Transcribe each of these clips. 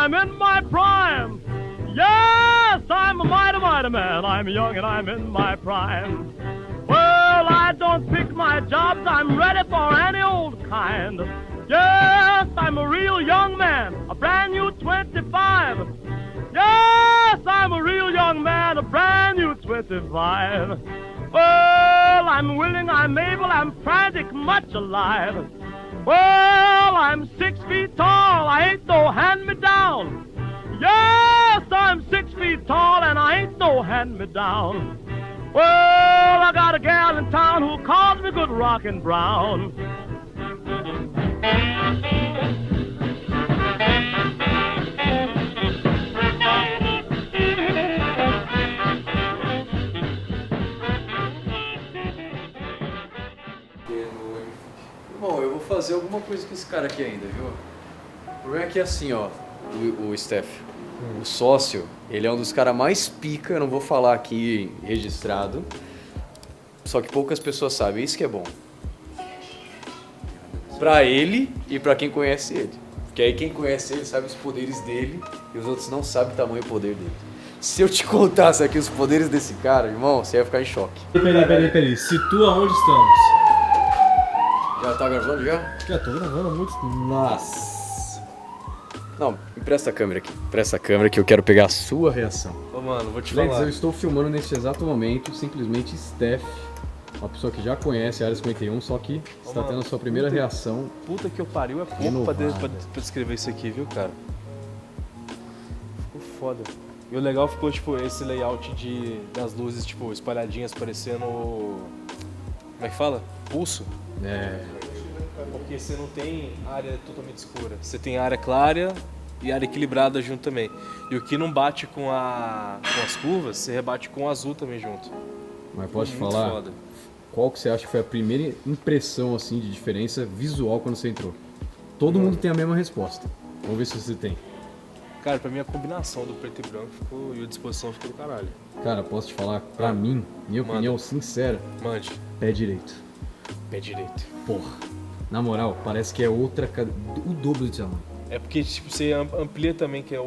I'm in my prime. Yes, I'm a mighty, mighty man. I'm young and I'm in my prime. Well, I don't pick my jobs. I'm ready for any old kind. Yes, I'm a real young man, a brand new 25. Yes, I'm a real young man, a brand new 25. Well, I'm willing, I'm able, I'm frantic, much alive. Well, I'm 6 feet tall, I ain't no hand-me-down. Yes, I'm 6 feet tall and I ain't no hand-me-down. Well, I got a gal in town who calls me Good Rockin' Brown. Bom, eu vou fazer alguma coisa com esse cara aqui ainda, viu? O problema é que assim, ó, o Steph, o sócio, ele é um dos caras mais pica, eu não vou falar aqui registrado, só que poucas pessoas sabem, isso que é bom. Pra ele e pra quem conhece ele. Porque aí quem conhece ele sabe os poderes dele e os outros não sabem o tamanho e o poder dele. Se eu te contasse aqui os poderes desse cara, irmão, você ia ficar em choque. Peraí. Situa onde estamos. Já tá gravando já? Já tô gravando muito. Nossa. Não, empresta a câmera aqui. Empresta a câmera que eu quero pegar a sua reação. Ô, mano, vou te Lex, falar. eu estou filmando neste exato momento, simplesmente Steph, uma pessoa que já conhece a Área 51, só que está tendo a sua primeira reação. Puta que eu pariu, é pouco Renovada. pra descrever isso aqui, viu, cara? Ficou foda. E o legal ficou, tipo, esse layout das luzes, tipo, espalhadinhas, parecendo... Como é que fala? Pulso. É, Porque você não tem área totalmente escura. Você tem área clara e área equilibrada junto também. E o que não bate com as curvas, você rebate com o azul também junto. mas posso te Muito falar, foda. qual que você acha que foi a primeira impressão assim de diferença visual quando você entrou? Todo mundo tem a mesma resposta. Vamos ver se você tem. Cara, pra mim a combinação do preto e branco ficou, e a disposição ficou do caralho. Cara, posso te falar, pra mim, minha Manda. opinião sincera, Mande. pé direito. Pé direito. Porra, na moral, parece que é o dobro de tamanho. É porque tipo, você amplia também, que é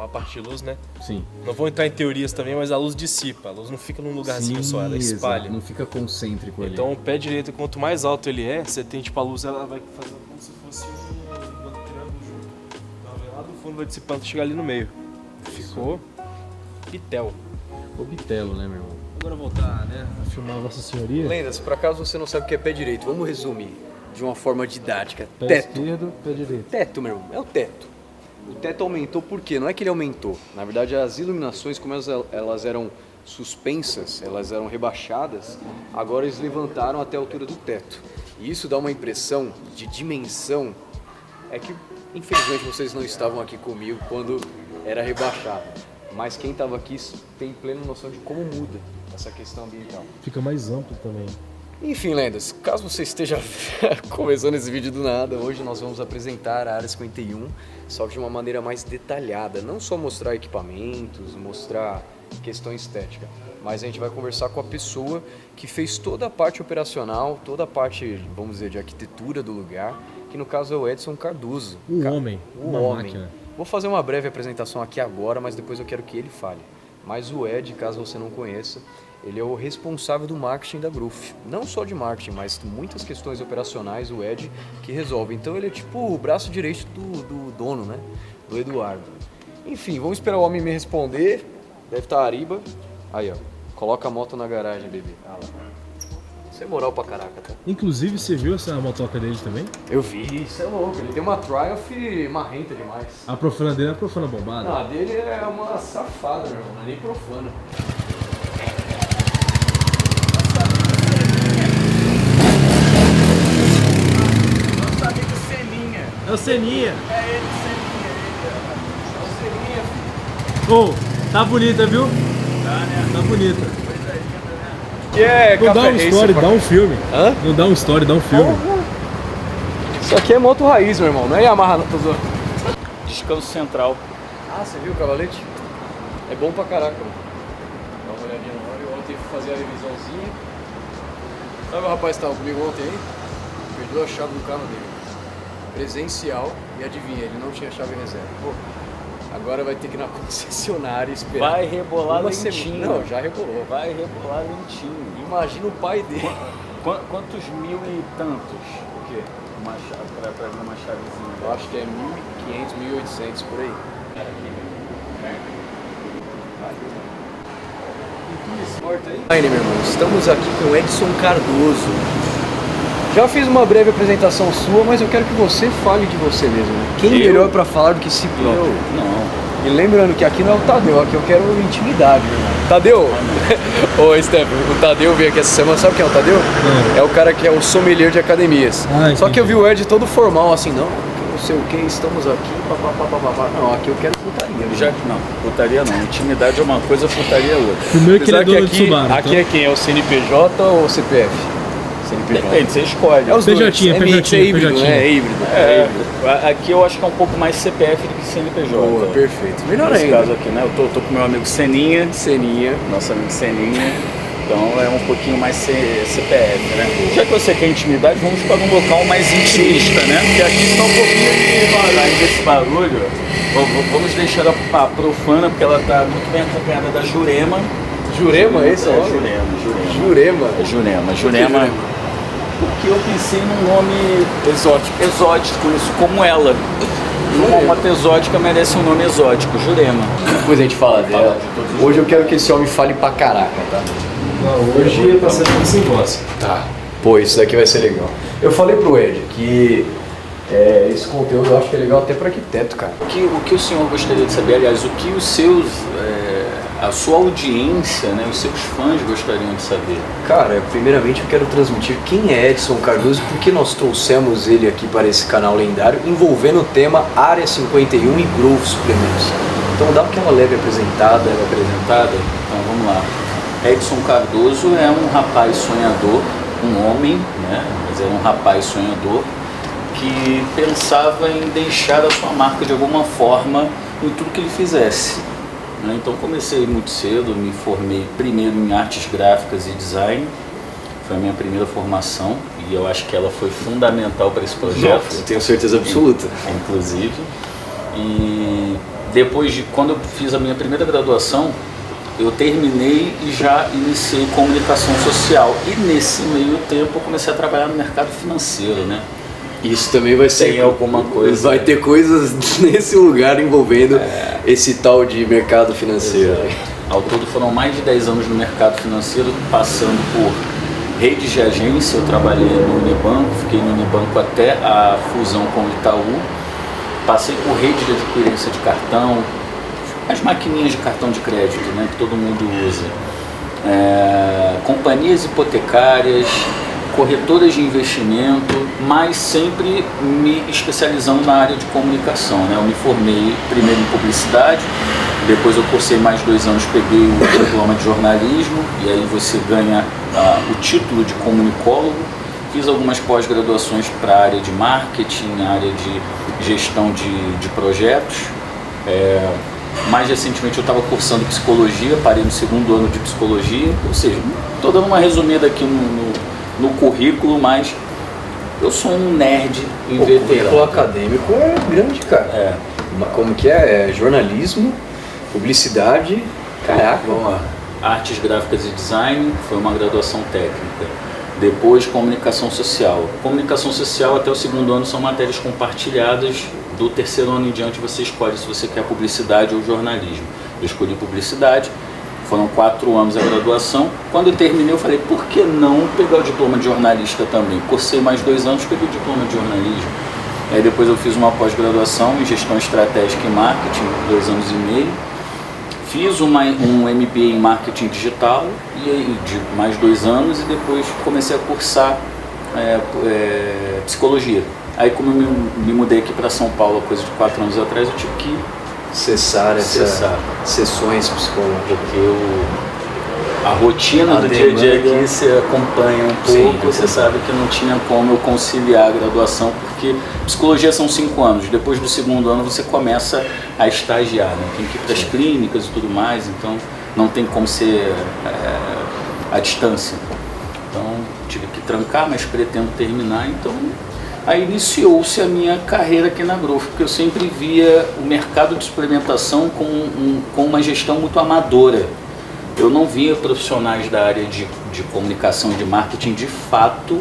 a parte de luz, né? Sim. Não vou entrar em teorias também, mas a luz dissipa. A luz não fica num lugarzinho Sim, só, ela espalha. exato, não fica concêntrico ali. Então o pé direito, quanto mais alto ele é, você tem tipo a luz, ela vai fazendo como se fosse um triângulo junto. Então vem lá do fundo, vai dissipando, chegar ali no meio. Ficou pitel. O bitelo, né, meu irmão? Agora voltar, né, a filmar a Vossa Senhoria. Lendas, por acaso você não sabe o que é pé direito, vamos resumir de uma forma didática. Pé Teto. esquerdo, pé direito. Teto, meu irmão, é o teto. O teto aumentou por quê? Não é que ele aumentou. Na verdade, as iluminações, como elas eram suspensas, elas eram rebaixadas, agora eles levantaram até a altura do teto. E isso dá uma impressão de dimensão. É que, infelizmente, vocês não estavam aqui comigo quando era rebaixado. Mas quem estava aqui tem plena noção de como muda essa questão ambiental. Fica mais amplo também. Enfim, lendas, caso você esteja começando esse vídeo do nada, hoje nós vamos apresentar a Área 51, só que de uma maneira mais detalhada, não só mostrar equipamentos, mostrar questão estética, mas a gente vai conversar com a pessoa que fez toda a parte operacional, toda a parte, vamos dizer, de arquitetura do lugar, que no caso é o Edson Cardoso. Um homem, uma máquina. Vou fazer uma breve apresentação aqui agora, mas depois eu quero que ele fale. Mas o Ed, caso você não conheça, ele é o responsável do marketing da Groove. Não só de marketing, mas muitas questões operacionais, o Ed, que resolve. Então ele é tipo o braço direito do dono, né? Do Eduardo. Enfim, vamos esperar o homem me responder. Deve estar a Ariba. Aí, ó. Coloca a moto na garagem, bebê. Ah lá. Isso é moral pra caraca, tá? Inclusive, você viu essa motoca dele também? Eu vi, isso é louco. Ele tem uma Triumph marrenta demais. A profana dele é a profana bombada. Não, a dele é uma safada, meu irmão. Não é nem profana. Nosso amigo Seninha. É o Seninha. É ele, Seninha. É o Seninha. Ô, tá bonita, viu? Tá, né? Tá bonita. Que é Não dá um story, dá um filme. Hã? Não dá um story, dá um filme. Isso aqui é moto raiz, meu irmão. Não é Yamaha, não. Tô zoando. Descanso central. Ah, você viu o cavalete? É bom pra caraca, mano. Dá uma olhadinha na hora. Eu ontem fui fazer a revisãozinha. Sabe o rapaz que tava comigo ontem aí? Perdeu a chave do carro dele. presencial e adivinha, ele não tinha chave reserva. Pô, agora vai ter que ir na concessionária esperar. Vai rebolar uma lentinho. semana. Não, já rebolou. Vai rebolar lentinho. Imagina o pai dele. Quantos mil e tantos? O quê? Uma chave, pra abrir uma chavezinha. Eu acho que é 1.500, 1.800 por aí. Aí, meu irmão, estamos aqui com o Edson Cardoso. Já fiz uma breve apresentação sua, mas eu quero que você fale de você mesmo. Quem melhor para falar do que si próprio? Não. E lembrando que aqui não é o Tadeu, aqui eu quero intimidade, meu irmão. Tadeu! Ô, Stephen, o Tadeu veio aqui essa semana, sabe quem é o Tadeu? É o cara que é o sommelier de academias. Só que eu vi o Ed todo formal, assim, não sei o que, estamos aqui, papapá. Não, aqui eu quero putaria. Não, putaria não. Intimidade é uma coisa, putaria é outra. Primeiro que ele é dono de Subaru. Aqui é quem? É o CNPJ ou o CPF? CNPJ. Depende, você escolhe. É os dois. PJ, É mix, é híbrido, PJ. né? É híbrido. Aqui eu acho que é um pouco mais CPF do que CNPJ. Boa, perfeito. Melhor Nesse ainda. caso aqui, né? Eu tô com meu amigo Seninha, Seninha. nosso amigo Seninha. Então é um pouquinho mais CPF, né? Já que você quer intimidade, vamos para um local mais intimista, né? Porque aqui está um pouquinho de barulho. Desse barulho, vamos deixar a profana, porque ela está muito bem acompanhada da Jurema. Jurema, esse é o nome? Jurema. Jurema. Jurema. Porque eu pensei num nome exótico, isso como ela. Uma moto exótica merece um nome exótico, Jurema. Depois a gente fala dela. Hoje eu quero que esse homem fale pra caraca, tá? Não, hoje tá sendo sem voz. Tá. Pô, isso daqui vai ser legal. Eu falei pro Ed que esse conteúdo eu acho que é legal até para arquiteto, cara. O que o senhor gostaria de saber, aliás, o que os seus, a sua audiência, né, os seus fãs gostariam de saber? Cara, primeiramente eu quero transmitir quem é Edson Cardoso e por que nós trouxemos ele aqui para esse canal lendário envolvendo o tema Área 51 e Growth Suplementos. Então dá aquela leve apresentada. Então vamos lá. Edson Cardoso é um rapaz sonhador, um homem, né, mas é um rapaz sonhador que pensava em deixar a sua marca de alguma forma em tudo que ele fizesse. Então comecei muito cedo, me formei primeiro em artes gráficas e design, foi a minha primeira formação e eu acho que ela foi fundamental para esse projeto. Nossa, tenho certeza absoluta. Inclusive. E depois quando eu fiz a minha primeira graduação, eu terminei e já iniciei comunicação social e nesse meio tempo eu comecei a trabalhar no mercado financeiro, né? Isso também vai ser. Tem alguma coisa. Vai ter coisas nesse lugar envolvendo esse tal de mercado financeiro. Ao todo foram mais de 10 anos no mercado financeiro, passando por redes de agência. Eu trabalhei no Unibanco, fiquei no Unibanco até a fusão com o Itaú. Passei por rede de adquirência de cartão, as maquininhas de cartão de crédito, né, que todo mundo usa. Companhias hipotecárias, corretoras de investimento, mas sempre me especializando na área de comunicação, né? Eu me formei primeiro em publicidade, depois eu cursei mais 2 anos, peguei o diploma de jornalismo e aí você ganha o título de comunicólogo. Fiz algumas pós-graduações para a área de marketing, área de gestão de projetos. Mais recentemente eu estava cursando psicologia, parei no 2º ano de psicologia, ou seja, estou dando uma resumida aqui no currículo, mas eu sou um nerd inveterado. O currículo acadêmico é grande, cara. Como que é? Jornalismo, publicidade, caraca. Vamos lá. Artes gráficas e design, foi uma graduação técnica. Depois comunicação social. Comunicação social até o 2º ano são matérias compartilhadas. Do 3º ano em diante você escolhe se você quer publicidade ou jornalismo. Eu escolhi publicidade. Foram 4 anos a graduação. Quando eu terminei, eu falei, por que não pegar o diploma de jornalista também? Cursei mais 2 anos, peguei o diploma de jornalismo. Aí depois eu fiz uma pós-graduação em gestão estratégica e marketing, 2 anos e meio. Fiz um MBA em marketing digital, e aí, de mais 2 anos, e depois comecei a cursar psicologia. Aí como eu me mudei aqui para São Paulo, coisa de 4 anos atrás, eu tive que cessar essas sessões psicológicas. Porque a rotina do dia a dia aqui você acompanha um pouco, você sabe que não tinha como eu conciliar a graduação, porque psicologia são 5 anos, depois do 2º ano você começa a estagiar, né? Tem que ir para as clínicas e tudo mais, então não tem como ser a distância. Então tive que trancar, mas pretendo terminar, então aí iniciou-se a minha carreira aqui na Growth, porque eu sempre via o mercado de suplementação com uma gestão muito amadora. Eu não via profissionais da área de comunicação e de marketing de fato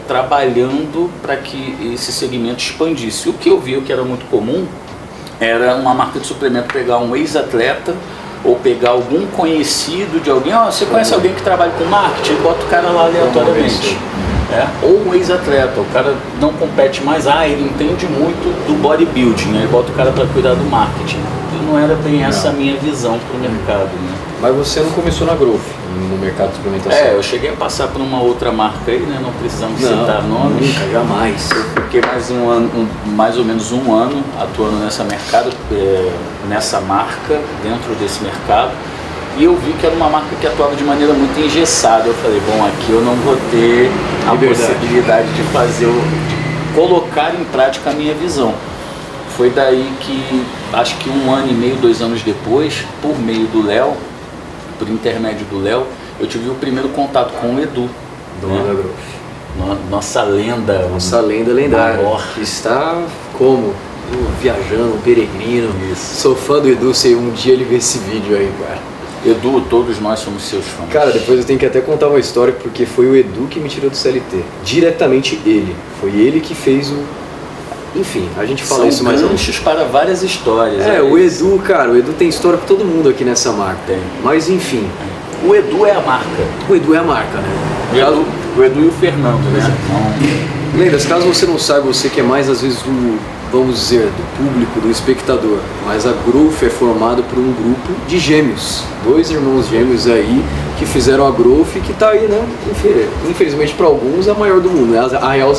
trabalhando para que esse segmento expandisse. O que eu via, o que era muito comum, era uma marca de suplemento pegar um ex-atleta ou pegar algum conhecido de alguém. Você conhece alguém que trabalha com marketing? Bota o cara lá aleatoriamente. Ou um ex-atleta, o cara não compete mais, ele entende muito do bodybuilding, aí bota o cara para cuidar do marketing. E não era bem essa a minha visão para o mercado. Né? Mas você não começou na Growth, no mercado de suplementação? Eu cheguei a passar por uma outra marca aí, né? Não precisamos citar nomes. Nunca, jamais. Eu fiquei mais ou menos um ano atuando nessa marca, dentro desse mercado. E eu vi que era uma marca que atuava de maneira muito engessada. Eu falei, bom, aqui eu não vou ter a possibilidade de colocar em prática a minha visão. Foi daí que, acho que 1 ano e meio, 2 anos depois, por meio do Léo, por intermédio do Léo, eu tive o primeiro contato com o Edu. Dono da Growth. Nossa lenda. Nossa lenda lendária. Que está como? Viajando, um peregrino. Isso. Sou fã do Edu, sei um dia ele ver esse vídeo aí, cara. Edu, todos nós somos seus fãs. Cara, depois eu tenho que até contar uma história, porque foi o Edu que me tirou do CLT. Diretamente ele. Foi ele que fez o... Enfim, a gente fala isso mais ou menos. São ganchos para várias histórias. O Edu, cara, o Edu tem história pra todo mundo aqui nessa marca. Tem. Mas enfim. O Edu é a marca. O Edu é a marca, né? O Edu e o Fernando, né? Lendas, caso você não saiba, você que é mais às vezes vamos dizer, do público, do espectador, mas a Growth é formada por um grupo de gêmeos, 2 irmãos gêmeos aí que fizeram a Growth, que tá aí, né? Infelizmente para alguns é a maior do mundo, né? A Real 01.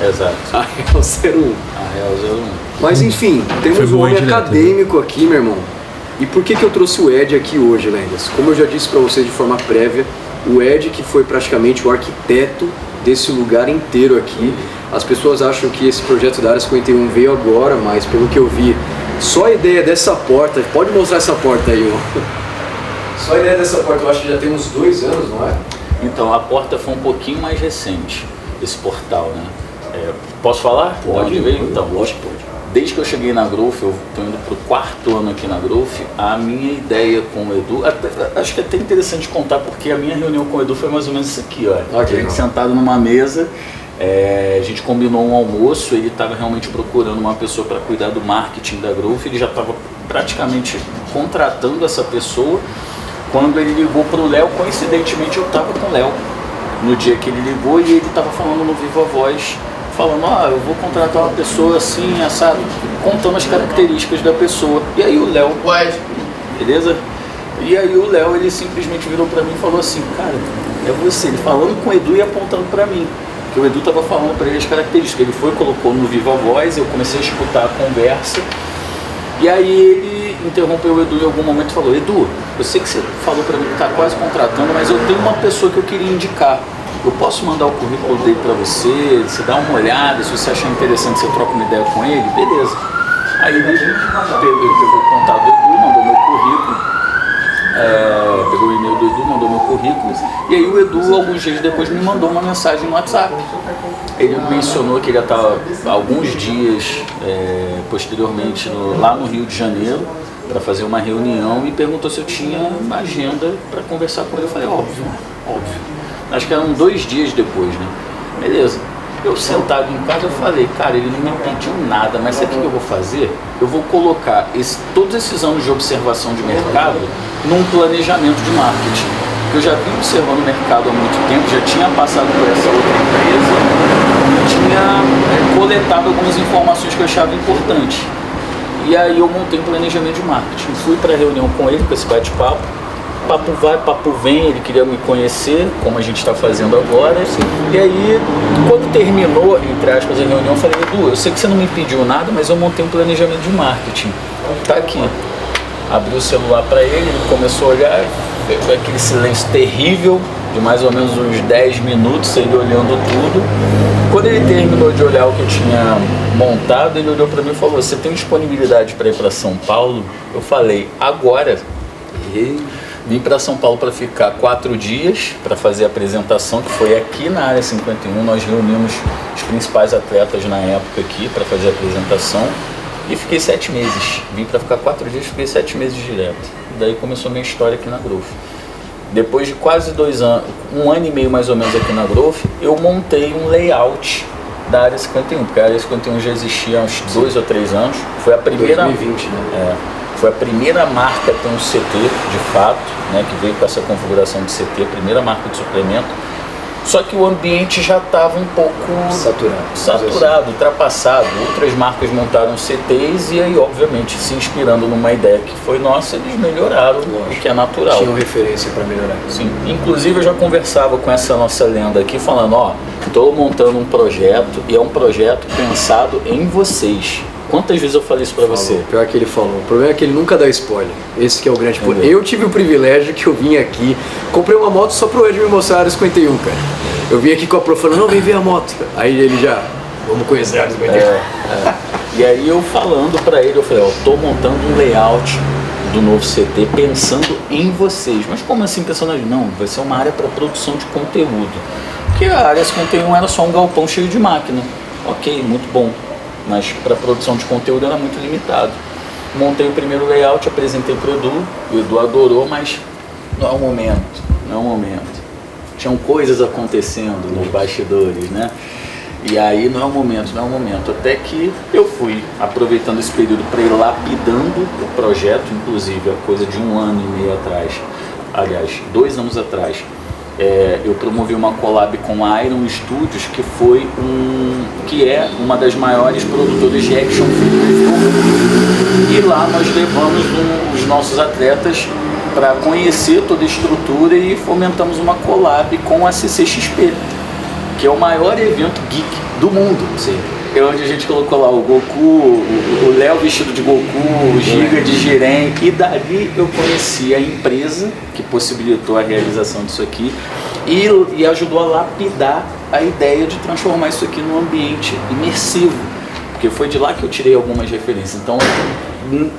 Exato. A Real 01. A Real 01. Mas enfim, temos um homem acadêmico aqui, meu irmão. E por que eu trouxe o Ed aqui hoje, Lendas? Como eu já disse para vocês de forma prévia, o Ed que foi praticamente o arquiteto desse lugar inteiro aqui. As pessoas acham que esse projeto da Área 51 veio agora, mas pelo que eu vi, só a ideia dessa porta, pode mostrar essa porta aí, ó. Só a ideia dessa porta eu acho que já tem uns 2 anos, não é? Então, a porta foi um pouquinho mais recente, esse portal, né? Posso falar? Pode. Então, pode. Desde que eu cheguei na Growth, eu estou indo para o 4º ano aqui na Growth, a minha ideia com o Edu, acho que é até interessante contar, porque a minha reunião com o Edu foi mais ou menos isso aqui, ó. A gente sentado numa mesa, a gente combinou um almoço, ele estava realmente procurando uma pessoa para cuidar do marketing da Growth, ele já estava praticamente contratando essa pessoa. Quando ele ligou para o Léo, coincidentemente eu estava com o Léo no dia que ele ligou e ele estava falando no Viva Voz, falando, eu vou contratar uma pessoa assim, assado, contando as características da pessoa. E aí o Léo, beleza? E aí o Léo, ele simplesmente virou pra mim e falou assim, cara, é você, ele falando com o Edu e apontando pra mim. Porque o Edu tava falando pra ele as características, ele foi, colocou no Viva Voz, eu comecei a escutar a conversa. E aí ele interrompeu o Edu em algum momento e falou, Edu, eu sei que você falou pra mim que tá quase contratando, mas eu tenho uma pessoa que eu queria indicar. Eu posso mandar o currículo dele para você dá uma olhada, se você achar interessante, você troca uma ideia com ele, beleza. Aí ele pegou o contato do Edu, mandou meu currículo, pegou o e-mail do Edu, mandou meu currículo, e aí o Edu, alguns dias depois, me mandou uma mensagem no WhatsApp. Ele mencionou que ele já estava alguns dias posteriormente lá no Rio de Janeiro, para fazer uma reunião, e perguntou se eu tinha uma agenda para conversar com ele. Eu falei, óbvio. Acho que eram 2 dias depois, né? Beleza. Eu sentado em casa, eu falei, cara, ele não me pediu nada, mas sabe o que eu vou fazer? Eu vou colocar todos esses anos de observação de mercado num planejamento de marketing. Eu já vim observando o mercado há muito tempo, já tinha passado por essa outra empresa e tinha coletado algumas informações que eu achava importantes. E aí eu montei um planejamento de marketing. Fui para a reunião com ele, com esse bate-papo. Papo vai, papo vem, ele queria me conhecer, como a gente está fazendo agora. E aí, quando terminou, entre aspas, a reunião, eu falei, Edu, eu sei que você não me pediu nada, mas eu montei um planejamento de marketing. Tá aqui. Abri o celular para ele, ele começou a olhar, foi aquele silêncio terrível, de mais ou menos uns 10 minutos, ele olhando tudo. Quando ele terminou de olhar o que eu tinha montado, ele olhou para mim e falou, você tem disponibilidade para ir para São Paulo? Eu falei, agora? Vim para São Paulo para ficar 4 dias para fazer a apresentação, que foi aqui na Área 51. Nós reunimos os principais atletas na época aqui para fazer a apresentação e fiquei 7 meses. Vim para ficar 4 dias, fiquei 7 meses direto. E daí começou a minha história aqui na Growth. Depois de quase 2 anos, 1 ano e meio mais ou menos aqui na Growth, eu montei um layout da Área 51, porque a Área 51 já existia há uns 2 ou 3 anos. Foi a primeira... 2020, né? Foi a primeira marca a ter um CT, de fato, né, que veio com essa configuração de CT, a primeira marca de suplemento. Só que o ambiente já estava um pouco saturado, ultrapassado. Outras marcas montaram CTs e aí, obviamente, se inspirando numa ideia que foi nossa, eles melhoraram, o que é natural. Tinham referência para melhorar. Sim. Inclusive, eu já conversava com essa nossa lenda aqui, falando, ó, estou montando um projeto e é um projeto pensado em vocês. Quantas vezes eu falei isso pra você? Pior que ele falou. O problema é que ele nunca dá spoiler. Esse que é o grande problema. Eu tive o privilégio que eu vim aqui, comprei uma moto só pro Ed me mostrar a Área 51, cara. Eu vim aqui com a Pro falando, não, vem ver a moto. Aí ele já, vamos conhecer a Área 51. E aí eu falando pra ele, eu falei, ó, tô montando um layout do novo CT pensando em vocês. Mas como assim pensando ali? Não, vai ser uma área para produção de conteúdo. Porque a Área 51 era só um galpão cheio de máquina. Ok, muito bom. Mas para produção de conteúdo era muito limitado. Montei o primeiro layout, apresentei para o Edu adorou, mas não é o momento, não é o momento. Tinham coisas acontecendo nos bastidores, né? E aí não é o momento, até que eu fui aproveitando esse período para ir lapidando o projeto, inclusive a coisa de 1 ano e meio atrás, aliás, 2 anos atrás. Eu promovi uma collab com a Iron Studios, que é uma das maiores produtoras de action figures do mundo. E lá nós levamos os nossos atletas para conhecer toda a estrutura e fomentamos uma collab com a CCXP, que é o maior evento geek do mundo. Sim. É onde a gente colocou lá o Goku, o Léo vestido de Goku, o Giga de Jiren, e dali eu conheci a empresa que possibilitou a realização disso aqui e ajudou a lapidar a ideia de transformar isso aqui num ambiente imersivo, porque foi de lá que eu tirei algumas referências. Então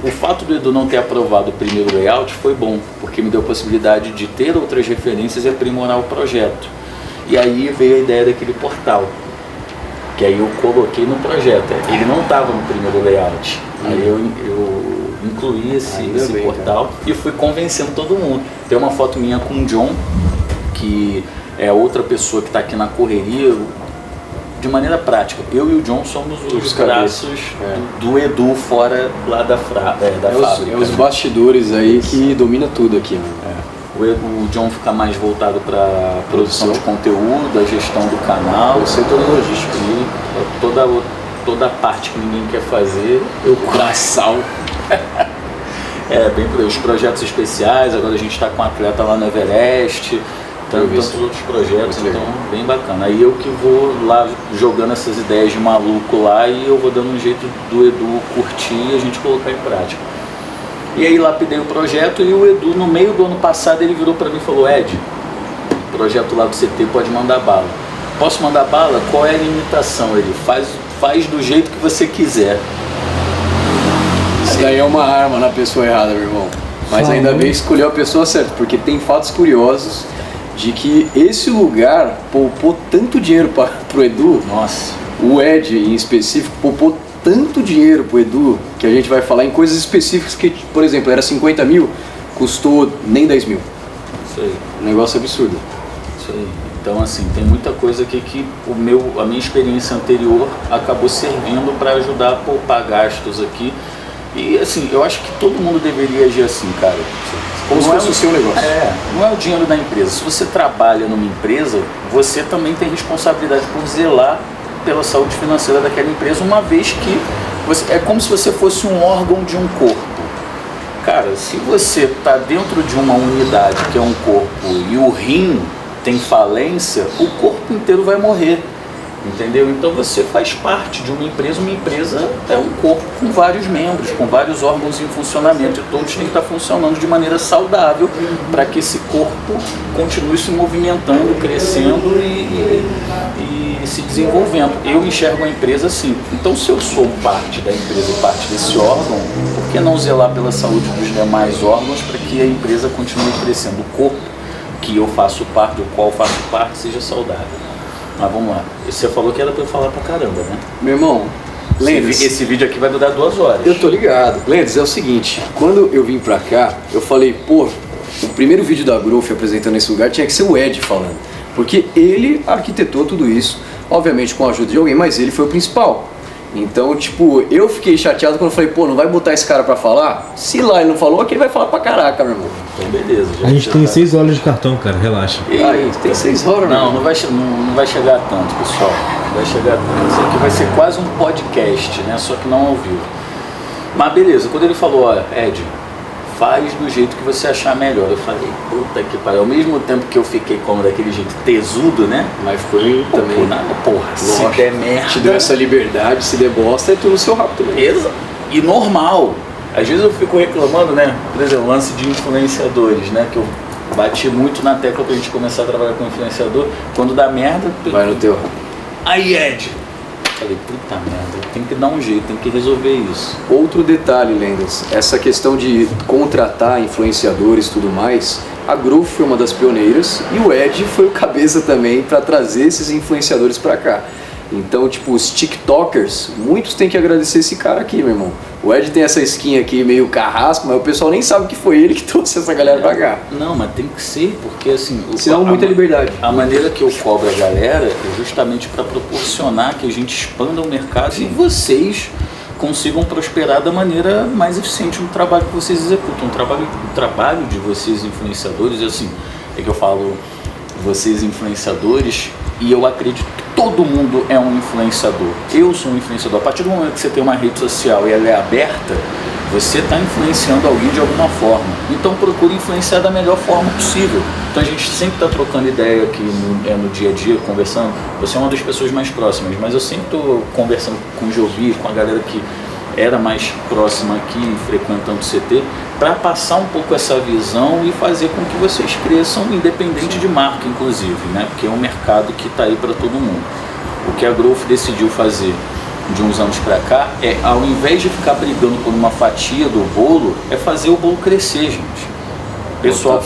o fato do Edu não ter aprovado o primeiro layout foi bom, porque me deu a possibilidade de ter outras referências e aprimorar o projeto. E aí veio a ideia daquele portal, que aí eu coloquei no projeto. Ele não estava no primeiro layout. Aí eu incluí esse portal, cara, e fui convencendo todo mundo. Tem uma foto minha com o John, que é outra pessoa que está aqui na correria. De maneira prática, eu e o John somos os braços do Edu fora lá da fábrica. É os bastidores aí que domina tudo aqui, né? O John fica mais voltado para produção de conteúdo, a gestão do canal. Você toda a logística. E toda a parte que ninguém quer fazer, eu braçal. Bem por aí. Os projetos especiais, agora a gente está com um atleta lá no Everest, tantos outros projetos, então bem bacana. Aí eu que vou lá jogando essas ideias de maluco lá e eu vou dando um jeito do Edu curtir e a gente colocar em prática. E aí lapidei o projeto e o Edu, no meio do ano passado, ele virou para mim e falou, Ed, o projeto lá do CT pode mandar bala. Posso mandar bala? Qual é a limitação? Ele faz do jeito que você quiser. Isso daí é uma arma na pessoa errada, meu irmão. Mas ainda bem que escolheu a pessoa certa, porque tem fatos curiosos de que esse lugar poupou tanto dinheiro pro Edu. Nossa. O Ed, em específico, poupou tanto dinheiro pro Edu, que a gente vai falar em coisas específicas que, por exemplo, era 50 mil, custou nem 10 mil. Isso aí. Um negócio absurdo. Isso aí. Então, assim, tem muita coisa aqui que a minha experiência anterior acabou servindo para ajudar a poupar gastos aqui. E, assim, eu acho que todo mundo deveria agir assim, cara. Como se fosse o seu negócio. Não é o dinheiro da empresa. Se você trabalha numa empresa, você também tem responsabilidade por zelar pela saúde financeira daquela empresa, uma vez que é como se você fosse um órgão de um corpo. Cara, se você está dentro de uma unidade que é um corpo e o rim tem falência, o corpo inteiro vai morrer, entendeu? Então você faz parte de uma empresa é um corpo com vários membros, com vários órgãos em funcionamento, e todos têm que estar funcionando de maneira saudável para que esse corpo continue se movimentando, crescendo e ir se desenvolvendo. Eu enxergo a empresa assim. Então, se eu sou parte da empresa e parte desse órgão, por que não zelar pela saúde dos demais órgãos para que a empresa continue crescendo? O corpo que eu faço parte, do qual faço parte, seja saudável. Mas vamos lá. Você falou que era para eu falar pra caramba, né? Meu irmão, Lendes, Esse vídeo aqui vai durar 2 horas. eu tô ligado. Lendes, é o seguinte, quando eu vim pra cá, eu falei, pô, o primeiro vídeo da Growth apresentando esse lugar tinha que ser o Ed falando. Porque ele arquitetou tudo isso, obviamente com a ajuda de alguém, mas ele foi o principal. Então, tipo, eu fiquei chateado quando eu falei, pô, não vai botar esse cara pra falar? Se lá ele não falou, aqui ele vai falar pra caraca, meu irmão. Então, beleza. A gente tem 6 horas de cartão, cara, relaxa. Aí, tem 6 horas, Não vai chegar a tanto, pessoal. Não vai chegar a tanto. Isso aqui vai ser quase um podcast, né? Só que não ao vivo. Mas beleza, quando ele falou, ó, Ed, faz do jeito que você achar melhor. Eu falei, puta que pariu. Ao mesmo tempo que eu fiquei como daquele jeito tesudo, né? Mas foi também. Pô, nada, porra, se der merda. Te deu essa liberdade, se der bosta, é tudo no seu rabo também. E normal. Às vezes eu fico reclamando, né? Por exemplo, lance de influenciadores, né? Que eu bati muito na tecla pra gente começar a trabalhar com influenciador. Quando dá merda... Vai no teu. Aí, Ed. Falei, puta merda, tem que dar um jeito, tem que resolver isso. Outro detalhe, Lendas, essa questão de contratar influenciadores e tudo mais, a Growth foi uma das pioneiras e o Ed foi o cabeça também para trazer esses influenciadores para cá. Então, tipo, os TikTokers, muitos têm que agradecer esse cara aqui, meu irmão. O Ed tem essa skin aqui meio carrasco, mas o pessoal nem sabe que foi ele que trouxe essa galera pra cá. Não, mas tem que ser, porque assim... Senão muita liberdade. A maneira que eu cobro a galera é justamente para proporcionar que a gente expanda o mercado e vocês consigam prosperar da maneira mais eficiente no trabalho que vocês executam. O trabalho de vocês influenciadores, assim, é que eu falo vocês influenciadores, e eu acredito que todo mundo é um influenciador. Eu sou um influenciador. A partir do momento que você tem uma rede social e ela é aberta, você está influenciando alguém de alguma forma. Então procure influenciar da melhor forma possível. Então a gente sempre está trocando ideia aqui no dia a dia, conversando. Você é uma das pessoas mais próximas, mas eu sempre estou conversando com o Jovi, com a galera que era mais próxima aqui, frequentando o CT, para passar um pouco essa visão e fazer com que vocês cresçam, independente de marca, inclusive, né? Porque é um mercado que está aí para todo mundo. O que a Growth decidiu fazer de uns anos para cá é, ao invés de ficar brigando por uma fatia do bolo, é fazer o bolo crescer, gente. Pessoal,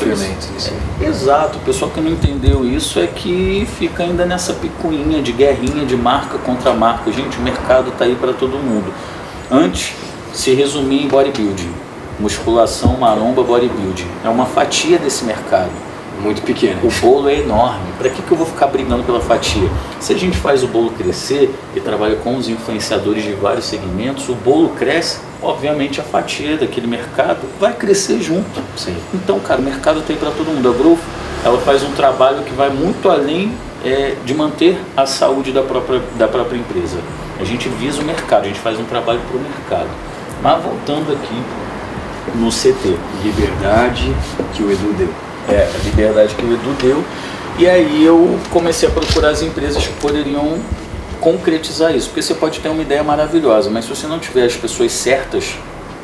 exato, o pessoal que não entendeu isso é que fica ainda nessa picuinha de guerrinha de marca contra marca. Gente, o mercado está aí para todo mundo. Antes, se resumia em bodybuilding, musculação, maromba, bodybuilding. É uma fatia desse mercado. Muito pequeno. O bolo é enorme. Para que eu vou ficar brigando pela fatia? Se a gente faz o bolo crescer e trabalha com os influenciadores de vários segmentos, o bolo cresce, obviamente a fatia daquele mercado vai crescer junto. Sim. Então, cara, o mercado tem para todo mundo. A Growth, ela faz um trabalho que vai muito além de manter a saúde da própria empresa. A gente visa o mercado, a gente faz um trabalho para o mercado. Mas voltando aqui no CT. Liberdade que o Edu deu. A liberdade que o Edu deu. E aí eu comecei a procurar as empresas que poderiam concretizar isso. Porque você pode ter uma ideia maravilhosa, mas se você não tiver as pessoas certas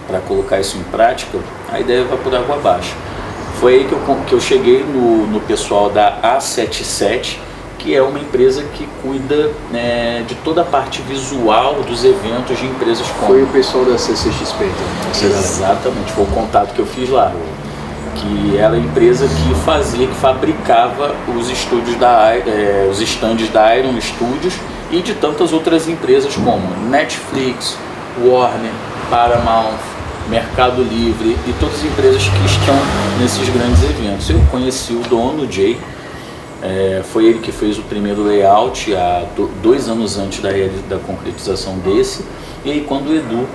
para colocar isso em prática, a ideia vai por água abaixo. Foi aí que eu cheguei no pessoal da A77, que é uma empresa que cuida de toda a parte visual dos eventos de empresas como... Foi o pessoal da CCXP, então. Exatamente, foi o contato que eu fiz lá. Que era a empresa que fabricava os estúdios os stands da Iron Studios e de tantas outras empresas como Netflix, Warner, Paramount, Mercado Livre e todas as empresas que estão nesses grandes eventos. Eu conheci o dono, o Jay. Foi ele que fez o primeiro layout há 2 anos antes da concretização desse. E aí quando o Edu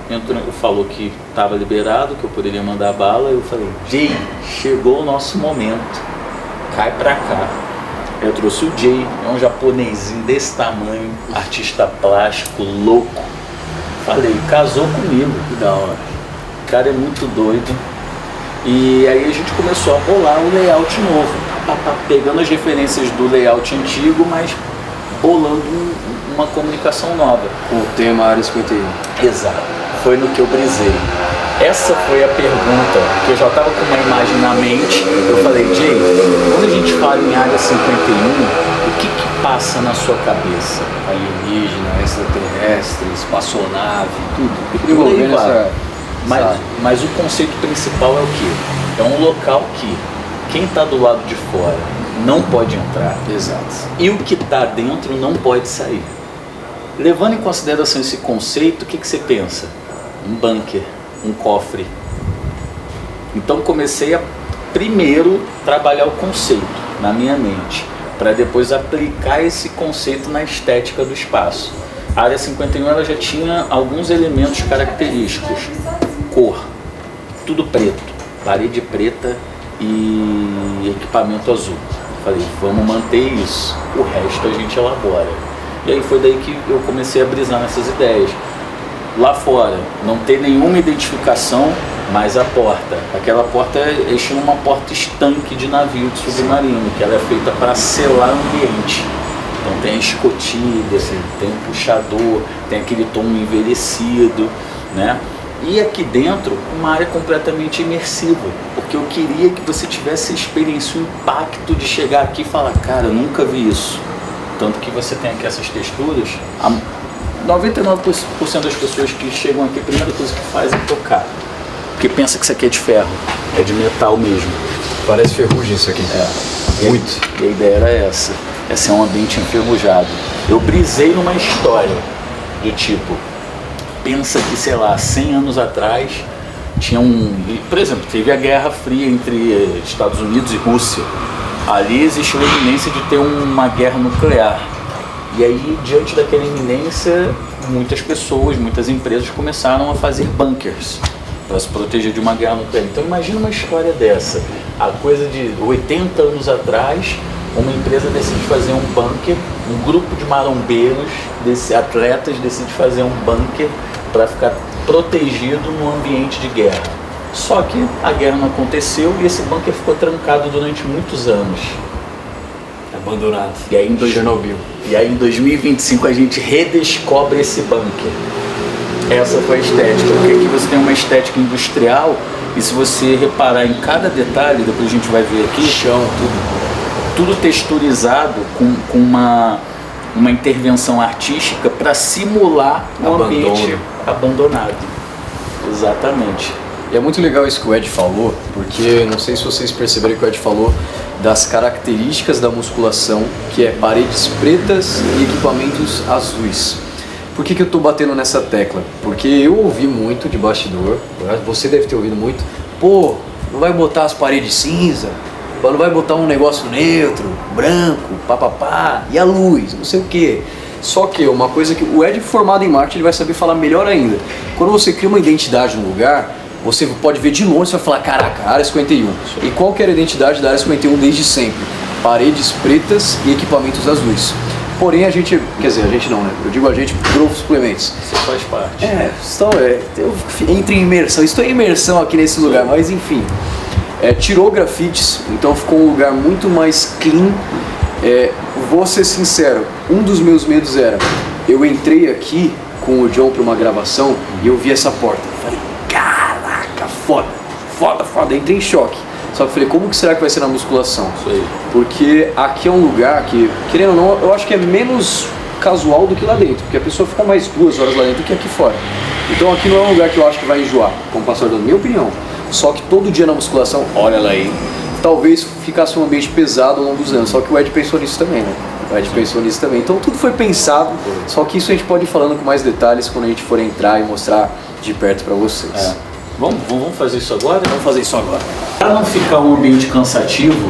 falou que estava liberado, que eu poderia mandar bala, eu falei, Jay, chegou o nosso momento, cai pra cá. Eu trouxe o Jay, é um japonesinho desse tamanho, artista plástico, louco. Falei, casou comigo, que da hora. O cara é muito doido. E aí a gente começou a bolar o layout novo, pegando as referências do layout antigo, mas bolando uma comunicação nova. Com o tema Área 51. Exato, foi no que eu brisei. Essa foi a pergunta que eu já estava com uma imagem na mente. Eu falei, Jay, quando a gente fala em Área 51, o que passa na sua cabeça? Alienígena, extraterrestre, espaçonave, tudo. Por aí Envolvendo vai. essa... Mas o conceito principal é o quê? É um local que quem está do lado de fora não pode entrar. Exato. E o que está dentro não pode sair. Levando em consideração esse conceito, o que você pensa? Um bunker, um cofre. Então comecei a primeiro trabalhar o conceito na minha mente, para depois aplicar esse conceito na estética do espaço. A área 51 ela já tinha alguns elementos característicos. Cor, tudo preto, parede preta e equipamento azul. Falei, vamos manter isso, o resto a gente elabora. E aí foi daí que eu comecei a brisar nessas ideias. Lá fora, não ter nenhuma identificação, mas a porta. Aquela porta é estilo uma porta estanque de navio de submarino, que ela é feita para selar o ambiente. Então tem a escotilha, tem um puxador, tem aquele tom envelhecido, né? E aqui dentro, uma área completamente imersiva, porque eu queria que você tivesse a experiência, o impacto de chegar aqui e falar, cara, eu nunca vi isso. Tanto que você tem aqui essas texturas, 99% das pessoas que chegam aqui, a primeira coisa que faz é tocar. Porque pensa que isso aqui é de ferro, é de metal mesmo. Parece ferrugem isso aqui. Muito. E a ideia era essa. Esse é um ambiente enferrujado. Eu brisei numa história do tipo, pensa que, sei lá, 100 anos atrás tinha por exemplo, teve a Guerra Fria entre Estados Unidos e Rússia. Ali existiu a iminência de ter uma guerra nuclear. E aí, diante daquela iminência, muitas pessoas, muitas empresas começaram a fazer bunkers para se proteger de uma guerra nuclear. Então imagina uma história dessa. A coisa de 80 anos atrás, uma empresa decide fazer um bunker, um grupo de marombeiros, atletas decide fazer um bunker para ficar protegido no ambiente de guerra. Só que a guerra não aconteceu e esse bunker ficou trancado durante muitos anos. Abandonado. E aí, Chernobyl. E aí em 2025 a gente redescobre esse bunker. Essa foi a estética, porque aqui você tem uma estética industrial e se você reparar em cada detalhe, depois a gente vai ver aqui, chão, tudo texturizado com uma intervenção artística para simular um ambiente abandonado. Exatamente. E é muito legal isso que o Ed falou, porque não sei se vocês perceberam que o Ed falou das características da musculação, que é paredes pretas e equipamentos azuis. Por que eu estou batendo nessa tecla? Porque eu ouvi muito de bastidor, você deve ter ouvido muito, pô, não vai botar as paredes cinza, não vai botar um negócio neutro, branco, papapá, e a luz, não sei o que. Só que uma coisa que o Ed formado em marketing ele vai saber falar melhor ainda. Quando você cria uma identidade no lugar, você pode ver de longe e vai falar, caraca, área 51. E qual que era a identidade da área 51 desde sempre? Paredes pretas e equipamentos azuis. Porém a gente não, né? Eu digo a gente, Growth Suplementos. Você faz parte. Eu entro em imersão, estou em imersão aqui nesse lugar, mas enfim. Tirou grafites, então ficou um lugar muito mais clean. Vou ser sincero, um dos meus medos era, eu entrei aqui com o John para uma gravação e eu vi essa porta. Falei, caraca, foda, entrei em choque. Só que falei, como que será que vai ser na musculação? Isso aí. Porque aqui é um lugar que, querendo ou não, eu acho que é menos casual do que lá dentro, porque a pessoa fica mais 2 horas lá dentro do que aqui fora. Então aqui não é um lugar que eu acho que vai enjoar, como passar da minha opinião. Só que todo dia na musculação, olha lá aí, talvez ficasse um ambiente pesado ao longo dos anos. Só que o Ed pensou nisso também, né? O Ed pensou nisso também. Então tudo foi pensado, só que isso a gente pode ir falando com mais detalhes quando a gente for entrar e mostrar de perto pra vocês. Vamos fazer isso agora? Vamos fazer isso agora. Para não ficar um ambiente cansativo,